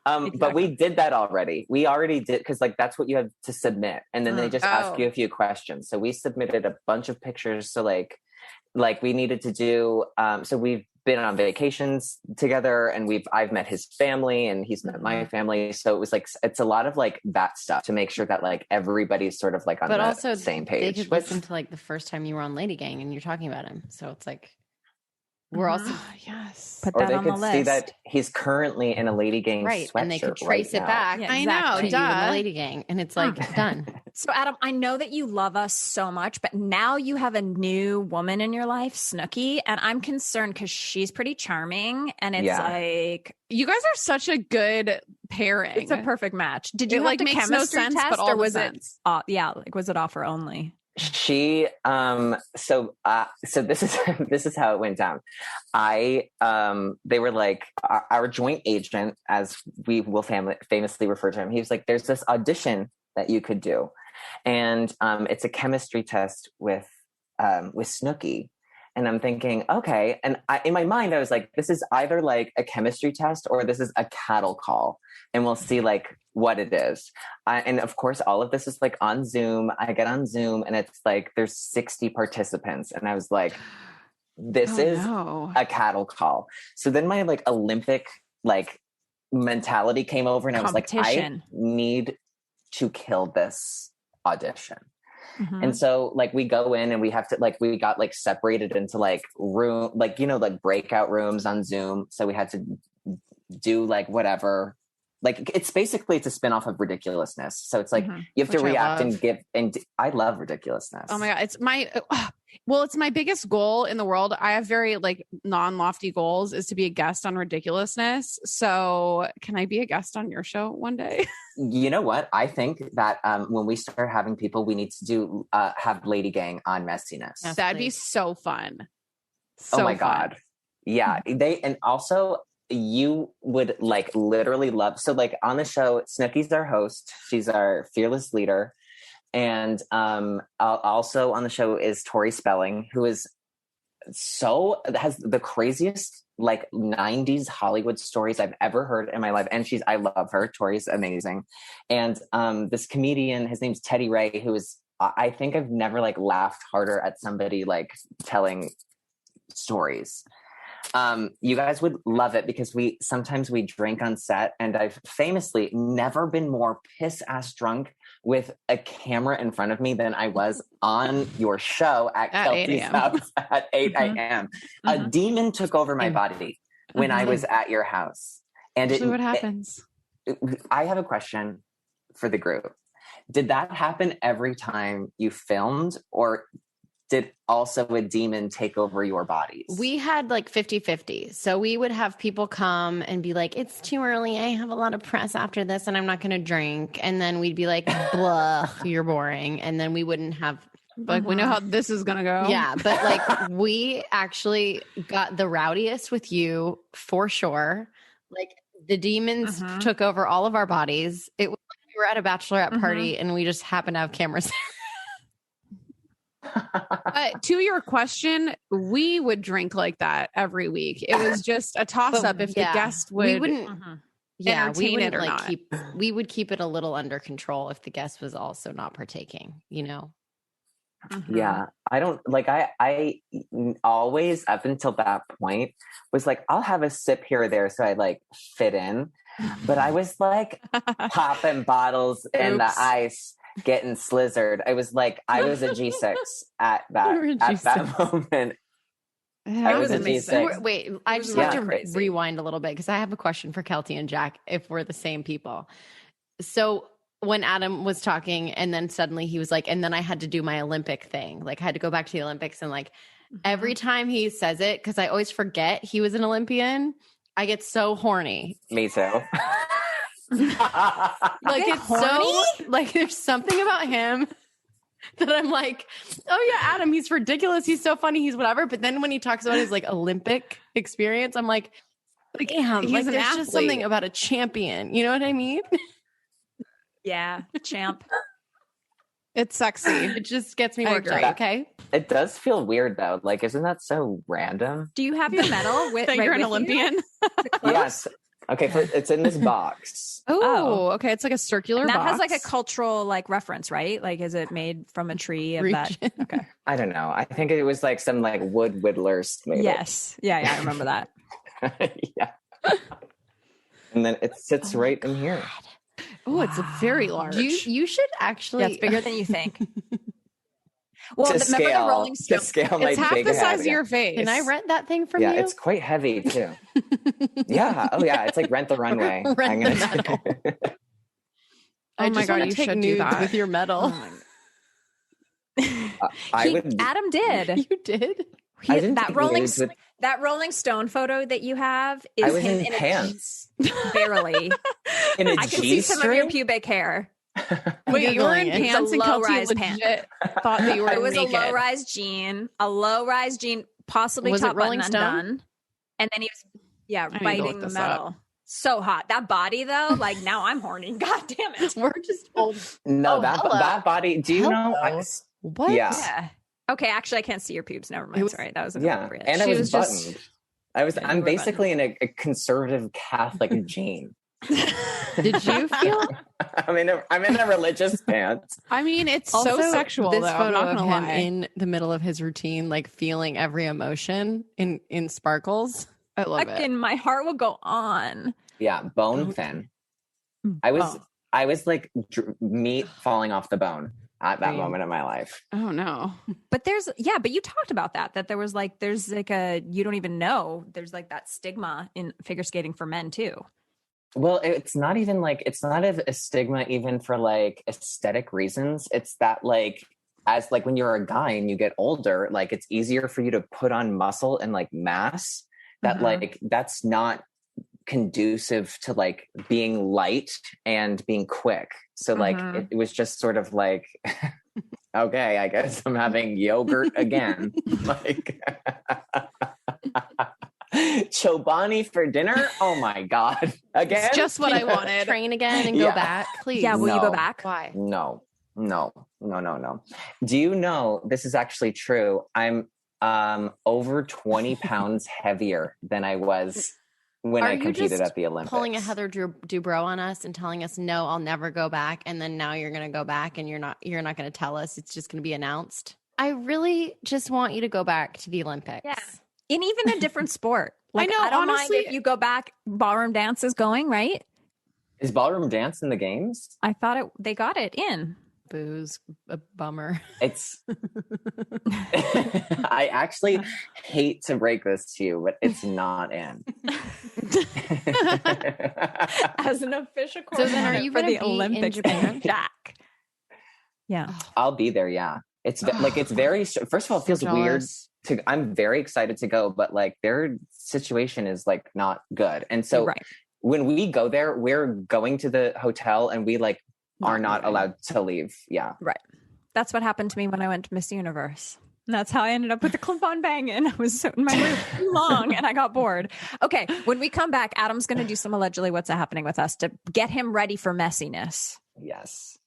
But we did that already. We already did, because like that's what you have to submit, and then they just ask you a few questions. So we submitted a bunch of pictures. So like we needed to do. So we've been on vacations together, and I've met his family, and he's met my family. So it was like it's a lot of like that stuff to make sure that like everybody's sort of like on But the also, same they page. could listen to like the first time you were on LadyGang and you're talking about him. So it's like, we're also Yes. Put or that they on the could list. see that he's currently in a LadyGang right. sweatshirt And they could trace right it now. back. Yeah, I exactly. know, to you duh. and the LadyGang. And it's like, done. So, Adam, I know that you love us so much, but now you have a new woman in your life, Snooki, and I'm concerned because she's pretty charming, and it's Yeah. like You guys are such a good pairing. it's a perfect match. Did you It, have like, to makes no chemistry sense, test, but all or the was sense. it? Was it offer only? She so this is how it went down. They were like our joint agent, as we will famously refer to him. He was like, there's this audition that you could do, and it's a chemistry test with Snooki. And I'm thinking, okay. And in my mind, I was like, this is either like a chemistry test or this is a cattle call. And we'll see like what it is. And of course, all of this is like on Zoom. I get on Zoom and it's like, there's 60 participants. And I was like, this is a cattle call. So then my like Olympic like mentality came over and I was like, I Competition. need to kill this audition. Mhm. And so like we go in and we have to like, we got like separated into like room, like, you know, like breakout rooms on Zoom. So we had to do like whatever, like it's basically it's a spin-off of ridiculousness. So it's like you have to Which I react and love. give, and I love ridiculousness. Oh my God. It's my biggest goal in the world. I have very like non-lofty goals is to be a guest on Ridiculousness. So can I be a guest on your show one day? You know what? I think that when we start having people, we need to do have LadyGang on messiness. Yes. That'd be please. so fun. Oh my fun. God. Yeah. And also you would like literally love, so like on the show, Snooki's our host. She's our fearless leader. And also on the show is Tori Spelling, who has the craziest like 90s Hollywood stories I've ever heard in my life. And I love her. Tori's amazing. And this comedian, his name's Teddy Ray, who is, I think I've never like laughed harder at somebody like telling stories. You guys would love it because sometimes we drink on set, and I've famously never been more piss ass drunk with a camera in front of me than I was on your show at 8 Kelsey's a.m. house at 8 a.m. A demon took over my body when I was at your house. And Usually what happens. I have a question for the group. Did that happen every time you filmed, or did also a demon take over your bodies? We had like 50-50. So we would have people come and be like, it's too early. I have a lot of press after this and I'm not going to drink. And then we'd be like, blah, you're boring. And then we wouldn't have. Like we know how this is going to go. Yeah. But like we actually got the rowdiest with you for sure. Like the demons took over all of our bodies. It was like we were at a bachelorette party and we just happened to have cameras there. To your question, we would drink like that every week. It was just a toss up if the guest would. We wouldn't. Yeah, we entertain wouldn't it or like not. we would keep it a little under control if the guest was also not partaking, you know? Yeah, I don't like. I always up until that point was like, I'll have a sip here or there, so I like fit in. But I was like popping bottles in the ice, getting slizzard. I was like, I was a G6 at that moment. I was a G6. Wait, I just have to rewind a little bit because I have a question for Kelty and Jack if we're the same people. So when Adam was talking and then suddenly he was like, and then I had to do my Olympic thing. Like I had to go back to the Olympics and like every time he says it, because I always forget he was an Olympian, I get so horny. Me too. Like it's horny? So like there's something about him that I'm like, oh yeah, Adam, he's ridiculous. He's so funny. He's whatever. But then when he talks about his like Olympic experience, I'm like damn, he's like an there's athlete. just something about a champion. You know what I mean? Yeah, champ. It's sexy. It just gets me worked agree. up. Okay. It does feel weird though. Like, isn't that so random? Do you have the medal with that you're an Olympian? Yes. Okay, it's in this box. Oh, okay. It's like a circular And that box. has like a cultural like reference, right? Like, is it made from a tree of that? Okay. I don't know. I think it was like some like wood whittlers made Yes. Yeah, I remember that. it. Yeah. And then it sits right in here. Oh, it's very large. You should actually. Yeah, it's bigger than you think. Well, To remember scale, the Rolling to Stone? scale my It's half big the head, size of yeah. your face. Can I rent that thing from Yeah, you? it's quite heavy too. Yeah. Oh yeah, it's like Rent the Runway. Rent the medal. Oh I my just God, want you to take should do nudes that. with your medal. Adam did. You did? I didn't that take Rolling nudes with- that Rolling Stone photo that you have I is was him in in pants. a jeans, barely. In a I can see some of your G-string? pubic hair. Wait, you were in Googling it. pants It's a and Kelty low-rise legit thought that you were It was naked. a low-rise jean, possibly Was it top Rolling button Stone? undone. And then he was, need to biting look the this metal. So hot. That body though, like now I'm horny. God damn it. We're just old. No, Oh, that hello. that body. Do you know? What? Yeah. Yeah. Okay, actually I can't see your pubes. Never mind. Sorry. That was Yeah, inappropriate. and I She was just- buttoned. you I'm were basically in a conservative Catholic jean. Did you feel? I'm in a religious pants. I mean, it's Also, so sexual. This though. I'm photo not of gonna him lie. in the middle of his routine, like feeling every emotion in sparkles. I love it. Fucking my heart will go on. Yeah, bone thin. I was like meat falling off the bone at that moment in my life. Oh no. But but you talked about that there's like you don't even know, there's like that stigma in figure skating for men too. Well, it's not a stigma even for like aesthetic reasons. It's that like as like when you're a guy and you get older, like it's easier for you to put on muscle and like mass that like that's not conducive to like being light and being quick. So like it was just sort of like okay, I guess I'm having yogurt again. Like Chobani for dinner? Oh my God. Again? It's just what I wanted. Train again and go Yeah. back, please. Yeah, will you go No. back? Why? No. Do you know this is actually true? I'm over 20 pounds heavier than I was when Are I you competed just at the Olympics. Pulling a Heather Dubrow on us and telling us, no, I'll never go back. And then now you're going to go back and you're not going to tell us. It's just going to be announced. I really just want you to go back to the Olympics. Yeah. In even a different sport. Like, I know, I don't honestly- mind if you go back. Ballroom dance is going, right? Is ballroom dance in the games? I thought they got it in. Booze, a bummer. It's I actually hate to break this to you, but it's not in. As an official So then are you for gonna the be in Olympics, Japan? Jack? Yeah. I'll be there, yeah. It's very first of all, it feels weird I'm very excited to go, but like their situation is like not good. And so Right. when we go there, we're going to the hotel and we like are not allowed to leave. Yeah. Right. That's what happened to me when I went to Miss Universe. And that's how I ended up with the clip-on banging. I was in my room too long and I got bored. Okay. When we come back, Adam's going to do some allegedly what's happening with us to get him ready for messiness. Yes.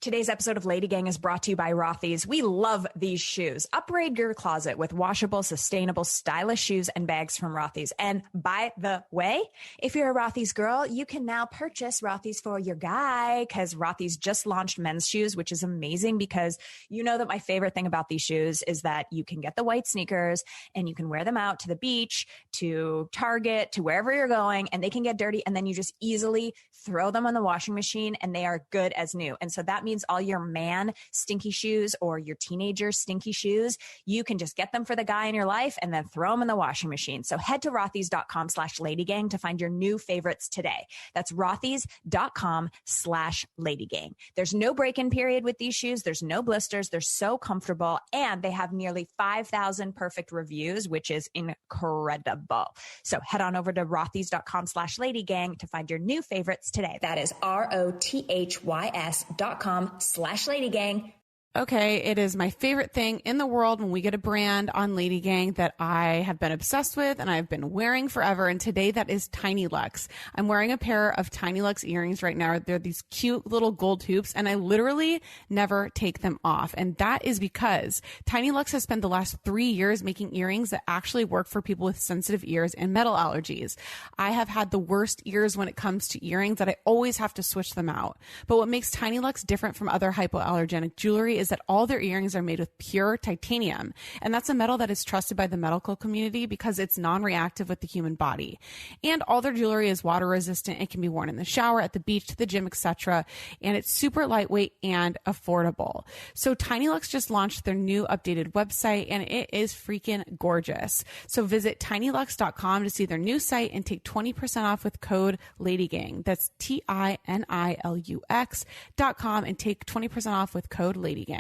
Today's episode of Lady Gang is brought to you by Rothy's. We love these shoes. Upgrade your closet with washable, sustainable, stylish shoes and bags from Rothy's. And by the way, if you're a Rothy's girl, you can now purchase Rothy's for your guy because Rothy's just launched men's shoes, which is amazing because you know that my favorite thing about these shoes is that you can get the white sneakers and you can wear them out to the beach, to Target, to wherever you're going, and they can get dirty. And then you just easily throw them on the washing machine and they are good as new. And so that means all your man stinky shoes or your teenager stinky shoes, you can just get them for the guy in your life and then throw them in the washing machine. So head to rothys.com/ladygang to find your new favorites today. That's rothys.com/ladygang. There's no break-in period with these shoes. There's no blisters. They're so comfortable and they have nearly 5,000 perfect reviews, which is incredible. So head on over to rothys.com/ladygang to find your new favorites today. That is rothys.com/ladygang. Okay, it is my favorite thing in the world when we get a brand on LadyGang that I have been obsessed with and I've been wearing forever. And today that is Tiny Luxe. I'm wearing a pair of Tiny Luxe earrings right now. They're these cute little gold hoops and I literally never take them off. And that is because Tiny Luxe has spent the last 3 years making earrings that actually work for people with sensitive ears and metal allergies. I have had the worst ears when it comes to earrings that I always have to switch them out. But what makes Tiny Luxe different from other hypoallergenic jewelry is that all their earrings are made with pure titanium. And that's a metal that is trusted by the medical community because it's non-reactive with the human body. And all their jewelry is water resistant. It can be worn in the shower, at the beach, to the gym, etc. And it's super lightweight and affordable. So Tiny Luxe just launched their new updated website and it is freaking gorgeous. So visit tinyluxe.com to see their new site and take 20% off with code LadyGang. That's TINILUX.com and take 20% off with code LadyGang.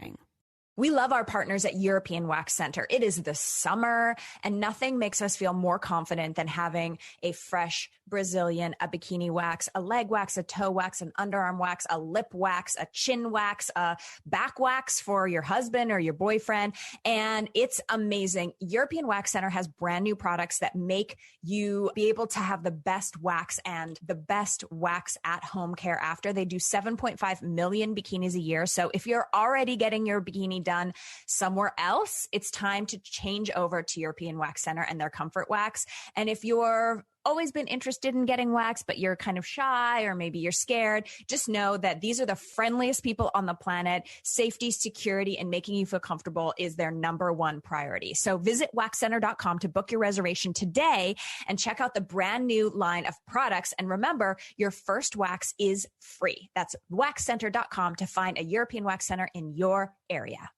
We love our partners at European Wax Center. It is the summer and nothing makes us feel more confident than having a fresh Brazilian, a bikini wax, a leg wax, a toe wax, an underarm wax, a lip wax, a chin wax, a back wax for your husband or your boyfriend. And it's amazing. European Wax Center has brand new products that make you be able to have the best wax and the best wax at home care after. They do 7.5 million bikinis a year. So if you're already getting your bikini done somewhere else, it's time to change over to European Wax Center and their Comfort Wax. And if you're always been interested in getting wax, but you're kind of shy or maybe you're scared, just know that these are the friendliest people on the planet. Safety, security, and making you feel comfortable is their number one priority. So visit waxcenter.com to book your reservation today and check out the brand new line of products. And remember, your first wax is free. That's waxcenter.com to find a European Wax Center in your area.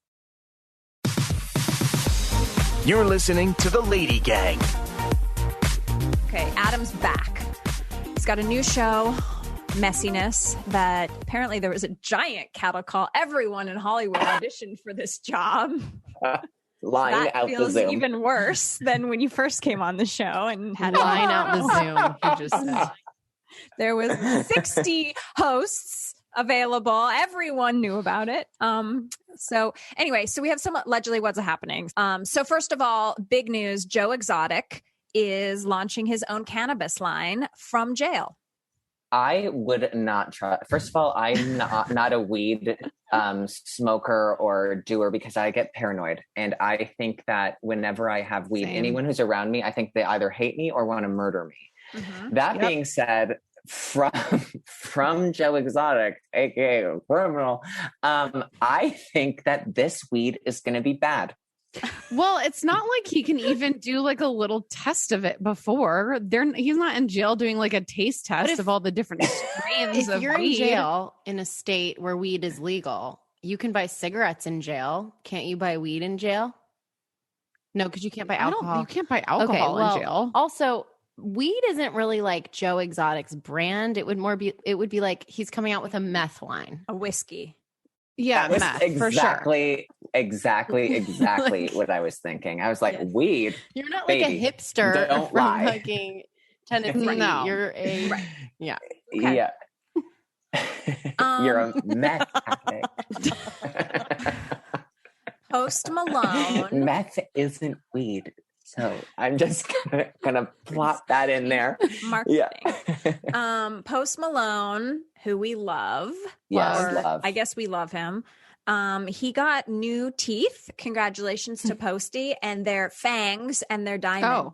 You're listening to the Lady Gang. Okay, Adam's back. He's got a new show, Messiness, that apparently there was a giant cattle call. Everyone in Hollywood auditioned for this job. Line that out the feels Zoom. even worse than when you first came on the show and had Line out the Zoom, he just said. There was 60 hosts available. Everyone knew about it. So anyway, so we have some allegedly what's happening. So first of all, big news, Joe Exotic is launching his own cannabis line from jail. I would not try. First of all, I'm not a weed smoker or doer because I get paranoid. And I think that whenever I have weed, anyone who's around me, I think they either hate me or want to murder me. Mm-hmm. That being said, from Joe Exotic, aka criminal, I think that this weed is going to be bad. Well, it's not like he can even do like a little test of it before. He's not in jail doing like a taste test of all the different strains of weed. If you're in jail in a state where weed is legal, you can buy cigarettes in jail. Can't you buy weed in jail? No, because you can't buy alcohol. You can't buy alcohol in jail. Also, weed isn't really like Joe Exotic's brand. It would be like he's coming out with a meth line, a whiskey. Yeah, meth, exactly, for sure. exactly what I was thinking. I was like, weed. You're not baby, like a hipster don't from lie. fucking Tennessee. No. You're a yeah. Okay. Yeah. You're a meth addict. Post Malone. Meth isn't weed. So I'm just gonna plop that in there. Marketing. Yeah. Post Malone, who we love. Yes, or love. I guess we love him. He got new teeth. Congratulations to Posty, and their fangs and their diamond.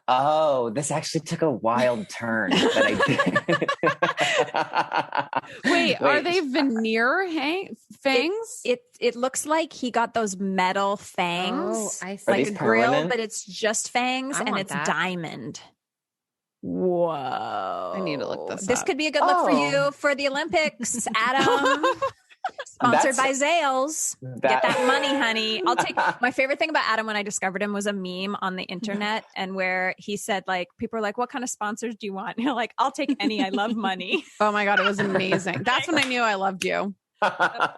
Oh, this actually took a wild turn that I did. Wait, are they veneer fangs? It looks like he got those metal fangs, Oh, I see. like these a grill, permanent? but it's just fangs I and want it's that. diamond. Whoa! I need to look this This up. could be a good look for Oh. you for the Olympics, Adam. Sponsored by Zales. Get that money, honey. I'll take. My favorite thing about Adam when I discovered him was a meme on the internet, and where he said, like, people are like, "What kind of sponsors do you want?" And you're like, "I'll take any. I love money." Oh my God, it was amazing. That's when I knew I loved you.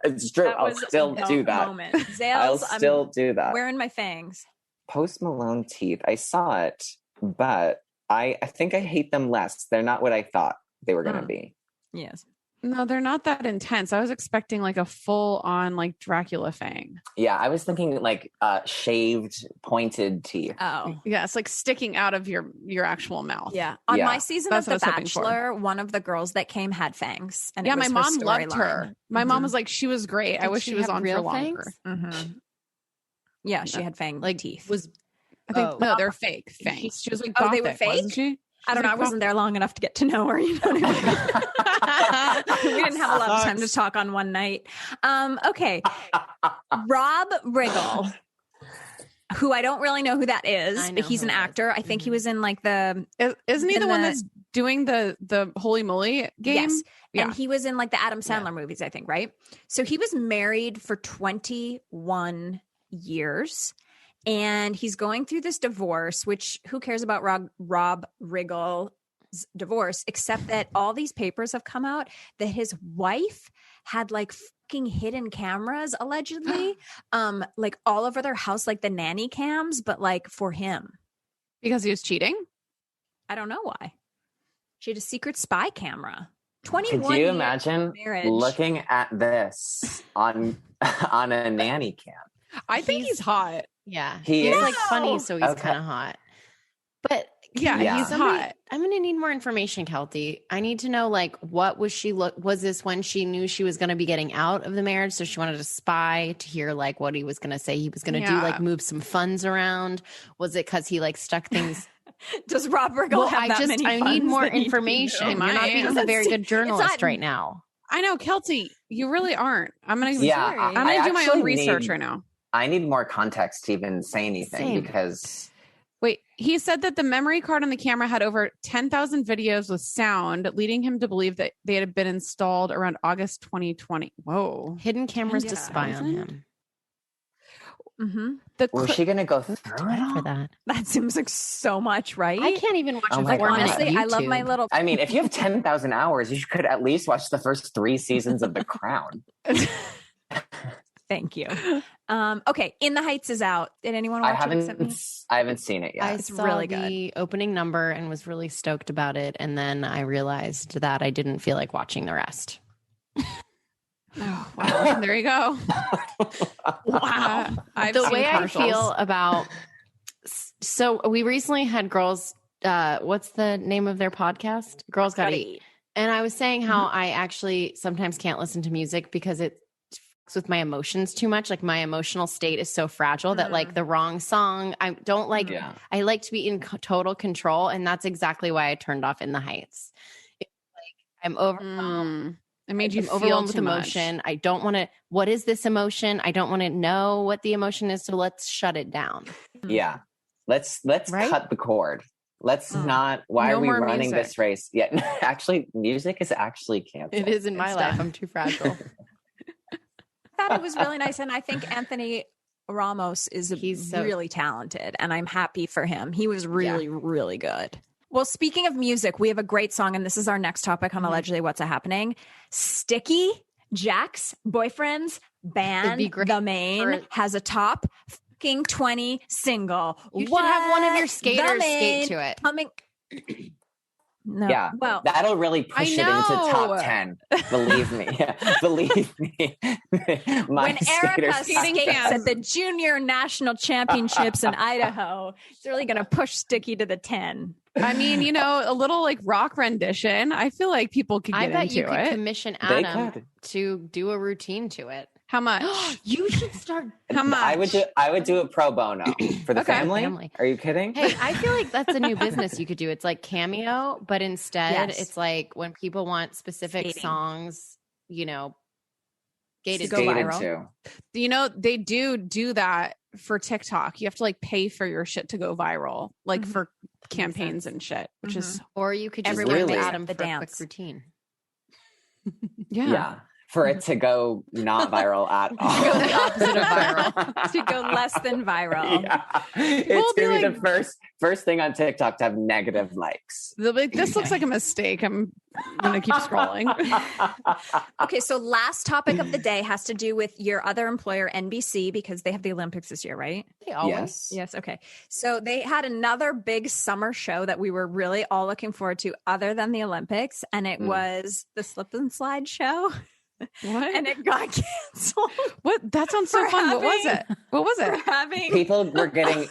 It's true. That I'll was still the do that. moment. Zales, I'll still do that. wearing my fangs. Post Malone teeth. I saw it, but I think I hate them less. They're not what I thought they were going to be. Yes. No, they're not that intense. I was expecting like a full on like Dracula fang. Yeah, I was thinking like shaved, pointed teeth. Oh. Yeah, it's like sticking out of your actual mouth. Yeah. On Yeah. my season That's of what The I was hoping for. Bachelor, one of the girls that came had fangs. And Yeah, it my was mom loved storyline. her. My mom was like, she was great. I Did wish she she was have on real for longer. fangs? Mhm. Yeah, she had fang Like teeth. I think Oh. no, they're fake fangs. She was like, Oh, they were gothic, wasn't fake? she? I don't know. I wasn't there long enough to get to know her. You know what I mean? We didn't have a lot of time to talk on one night. Okay. Rob Riggle, who I don't really know who that is, I know but he's who an it is. actor. I think he was in like the Isn't he in the one the- that's doing the Holy Moly game? Yes. Yeah. And he was in like the Adam Sandler movies, I think, right? So he was married for 21 years. And he's going through this divorce, which who cares about Rob Riggle's divorce, except that all these papers have come out that his wife had like fucking hidden cameras, allegedly, like all over their house, like the nanny cams, but like for him. Because he was cheating? I don't know why. She had a secret spy camera. 21 Could you years imagine marriage. looking at this on a nanny cam? I think he's hot. Yeah. He he's is? like funny, so he's Okay. kind of hot. But Yeah, Yeah. he's somebody- hot. I'm going to need more information, Kelty. I need to know, like, what was she was this when she knew she was going to be getting out of the marriage? So she wanted to spy to hear like what he was going to say. He was going to do, Yeah. like move some funds around. Was it because he like stuck things? Does Rob Riggle have that many I need funds more that he can information. do? You're not being a very good journalist right now. I know, Kelty, you really aren't. I'm gonna Yeah, I'm gonna do my actually own research need- right now. I need more context to even say anything Same. because Wait, he said that the memory card on the camera had over 10,000 videos with sound, leading him to believe that they had been installed around August 2020. Whoa. Hidden cameras to Yeah. spy on him. Mm-hmm. was she going to go through it Time for all? that. That seems like so much, right? I can't even watch Oh a my 4 God. minute Honestly, I love my YouTube. little. I mean, if you have 10,000 hours, you could at least watch the first 3 seasons of The Crown. Thank you. Okay, In the Heights is out. Did anyone I watch it except me? haven't seen it yet. I It's saw really the opening number and was really stoked about it. And then I realized that I didn't feel like watching the rest. Oh, wow. There you go. Wow. I've The seen way I commercials. feel about so we recently had girls what's the name of their podcast? Girls Gotta Eat. And I was saying how I actually sometimes can't listen to music because it fucks with my emotions too much. Like my emotional state is so fragile that like the wrong song, I don't like. Yeah. I like to be in total control, and that's exactly why I turned off In the Heights. It's like I'm overwhelmed. It made you I'm feel overwhelmed with too much. emotion. I don't want to. What is this emotion? I don't want to know what the emotion is. So let's shut it down. Yeah. Let's Right? cut the cord. Let's not. Why No are we more running music. this race? Yeah, actually, music is actually canceled. It is in my It's life. done. I'm too fragile. I thought it was really nice, and I think Anthony Ramos is He's so- really talented, and I'm happy for him. He was really, really good. Well, speaking of music, we have a great song, and this is our next topic on Allegedly What's Happening. Sticky, Jack's boyfriend's It'd band, be great The Main, for- has a top fucking 20 single. You should have one of your What? skaters The skate Main to it. Coming. No. Yeah. Well, that'll really push it into top 10. Believe me. Believe me. when Erica skating skates fans. at the junior national championships in Idaho, it's really going to push Sticky to the 10. I mean, you know, a little like rock rendition. I feel like people could get I bet into you could it. commission They Adam could. to do a routine to it. How much? You should start. How much? I would do it pro bono for the Okay. family. Are you kidding? Hey, I feel like that's a new business you could do. It's like Cameo, but instead Yes. it's like when people want specific Skating. songs, you know, gated go Skated viral. too. You know, they do that for TikTok. You have to like pay for your shit to go viral, like Mhm. for campaigns and shit, which is Or you could just Everyone give makes Adam the for a dance. quick routine. Yeah. For it to go not viral at all. Go the opposite of viral. To go less than viral. Yeah. will It's be gonna be like- the first thing on TikTok to have negative likes. they'll be like, this looks like a mistake. I'm gonna keep scrolling. Okay, so last topic of the day has to do with your other employer, NBC, because they have the Olympics this year, right? They always. Yes. Yes. Okay. So they had another big summer show that we were really all looking forward to, other than the Olympics, and it was the Slip and Slide show, What? and it got canceled. What? That sounds so For fun. What was having- it? What was For it? having People were getting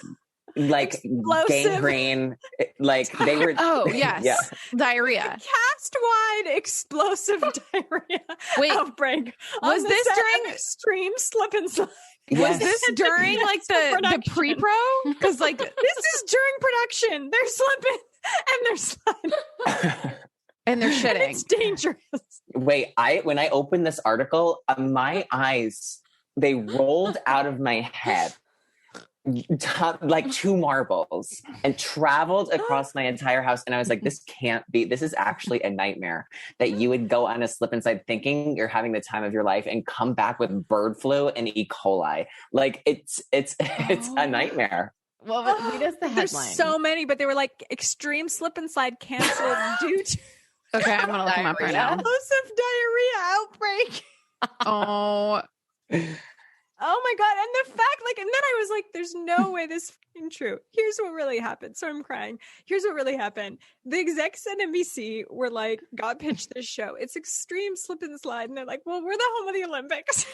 like Explosive. gangrene. Like they were. Oh yes, Yeah. diarrhea. cast-wide explosive diarrhea Wait, outbreak. was on the this set during- of Extreme Slip and Slide? Was Yes. this during like the Production. pre-pro? Because like This is during production. They're slipping and they're sliding. and they're And shitting. it's dangerous. Wait, when I opened this article, my eyes they rolled out of my head. Like two marbles and traveled across my entire house. And I was like, this can't be, this is actually a nightmare that you would go on a slip and slide thinking you're having the time of your life and come back with bird flu and E. coli. Like it's a nightmare. Well, read us the There's headline. so many, but they were like extreme slip and slide canceled due to Okay, I'm gonna look them up right now. explosive diarrhea outbreak. Oh, Oh my God. And the fact, like, and then I was like, there's no way this is fucking true. Here's what really happened. So I'm crying. Here's what really happened. The execs at NBC were like, got pitched this show. It's extreme slip and slide. And they're like, well, we're the home of the Olympics.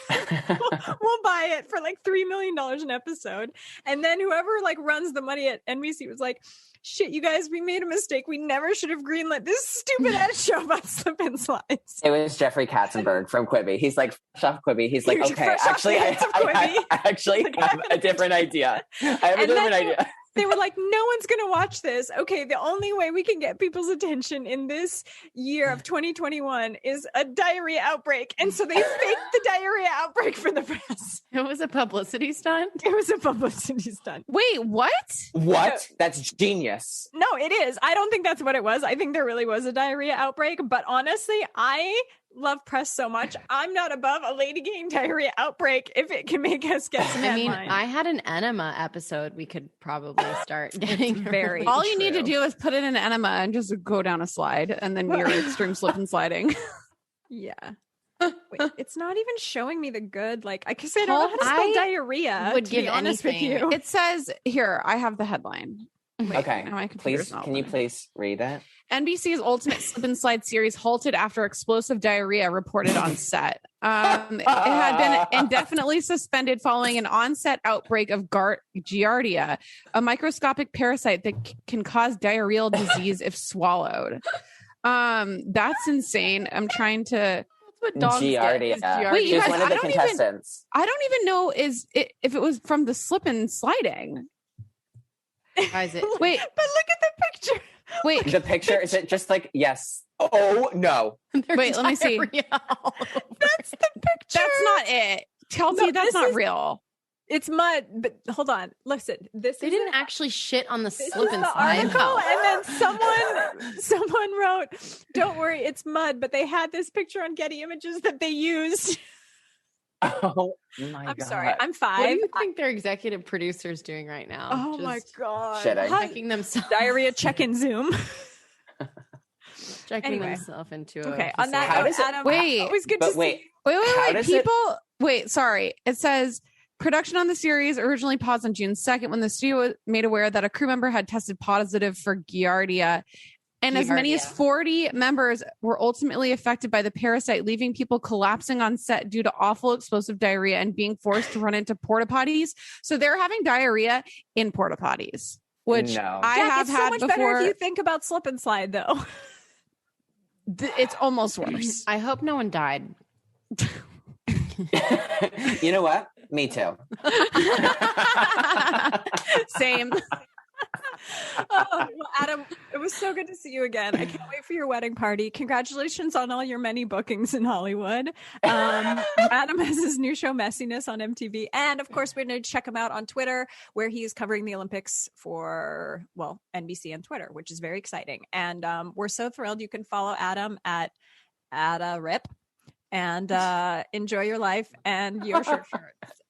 we'll buy it for like $3 million an episode. And then whoever like runs the money at NBC was like, shit, you guys, we made a mistake. We never should have greenlit this stupid ass show about slip and slides. It was Jeffrey Katzenberg from Quibi. He's like, fresh off Quibi. He's like, You're okay, fresh off actually, the hands of I Quibi. actually Like, have a different idea. I have a And different then idea. They were like, no one's going to watch this. Okay, the only way we can get people's attention in this year of 2021 is a diarrhea outbreak. And so they faked the diarrhea outbreak for the press. It was a publicity stunt. It was a publicity stunt. wait, what? What? That's genius. No, it is. I don't think that's what it was. I think there really was a diarrhea outbreak. But honestly, I love press so much. I'm not above a LadyGang diarrhea outbreak if it can make us get some I mean, headline. I had an enema episode. We could probably start getting very All you need to true. do is put it in enema and just go down a slide, and then you're extreme slip and sliding. Yeah. Wait, it's not even showing me the good. Like, I guess I don't know how to spell I diarrhea. would to give be honest anything. with you. It says here, I have the headline. Wait, Okay, now my computer's please, not can you opening. please read it? NBC's Ultimate Slip and Slide series halted after explosive diarrhea reported on set. It had been indefinitely suspended following an on-set outbreak of Giardia, a microscopic parasite that can cause diarrheal disease if swallowed. That's insane. I'm trying to. That's what dogs Giardia. get. Wait, you She's guys, one of I the don't even- contestants. I don't even know if it was from the slip and sliding. Why is it? Wait, But look at the picture. wait. The picture, is it just like, yes. Oh, no. There's Wait, let me see. diarrhea all over. That's the picture. That's not it. Chelsea, No, that's this not is- real. It's mud. But hold on. Listen. This They is didn't actually shit on the This slip is and the slide. article, though. and then someone wrote, "Don't worry, it's mud." But they had this picture on Getty Images that they used. Oh, my I'm God. sorry, I'm What do five. you think their executive producer's doing right now? Oh my Just god! Shitting. Hi- checking themselves, Diarrhea check in Zoom. checking Anyway. themselves into a Okay, on that How note, does it- Adam, Wait, always good but to wait. see. How Wait. does it- People, wait, sorry. It says production on the series originally paused on June 2nd when the studio was made aware that a crew member had tested positive for Giardia. And as many as 40 members were ultimately affected by the parasite, leaving people collapsing on set due to awful explosive diarrhea and being forced to run into porta potties. So they're having diarrhea in porta potties, which I have it's had so much before. better if you think about slip and slide, though. It's almost worse. I hope no one died. You know what? Me too. Same. Well, Adam, it was so good to see you again. I can't wait for your wedding party. Congratulations on all your many bookings in Hollywood. Adam has his new show, Messiness, on MTV. And of course, we're going to check him out on Twitter, where he's covering the Olympics for, NBC and Twitter, which is very exciting. And we're so thrilled. You can follow Adam at Rip and enjoy your life and your shirts.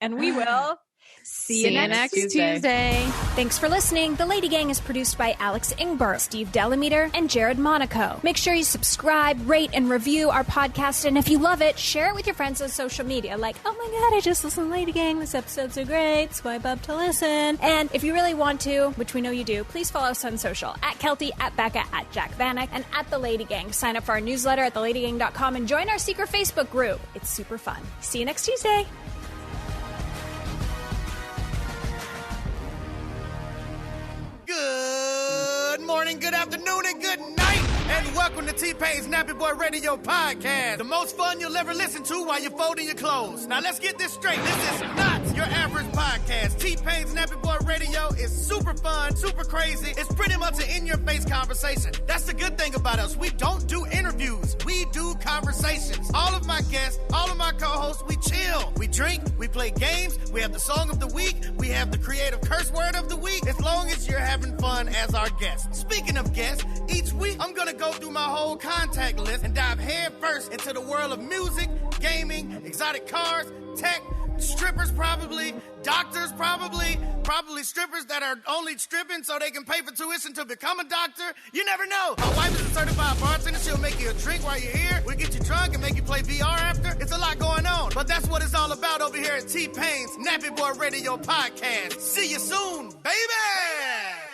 And we will see you next Tuesday. Thanks for listening. The Lady Gang is produced by Alex Ingber, Steve Delameter, and Jared Monaco. Make sure you subscribe, rate, and review our podcast. And if you love it, share it with your friends on social media. Like, oh my God, I just listened to Lady Gang. This episode's so great. Swipe up to listen. And if you really want to, which we know you do, please follow us on social. At Kelty, at Becca, at Jack Vanek, and at The Lady Gang. Sign up for our newsletter at theladygang.com and join our secret Facebook group. It's super fun. See you next Tuesday. Good morning, good afternoon, and good night. And welcome to T-Pain's Nappy Boy Radio Podcast. The most fun you'll ever listen to while you're folding your clothes. Now let's get this straight. This is not your average podcast. T-Pain's Nappy Boy Radio is super fun, super crazy. It's pretty much an in-your-face conversation. That's the good thing about us. We don't do interviews. We do conversations. All of my guests, all of my co-hosts, we chill. We drink, we play games, we have the song of the week, we have the creative curse word of the week, as long as you're having fun as our guest. Speaking of guests, each week I'm going to go through my whole contact list and dive head first into the world of music, gaming, exotic cars, tech, strippers probably, doctors probably strippers that are only stripping so they can pay for tuition to become a doctor. You never know. My wife is a certified bartender. She'll make you a drink while you're here. We'll get you drunk and make you play VR after. It's a lot going on. But that's what it's all about over here at T-Pain's Nappy Boy Radio Podcast. See you soon, baby!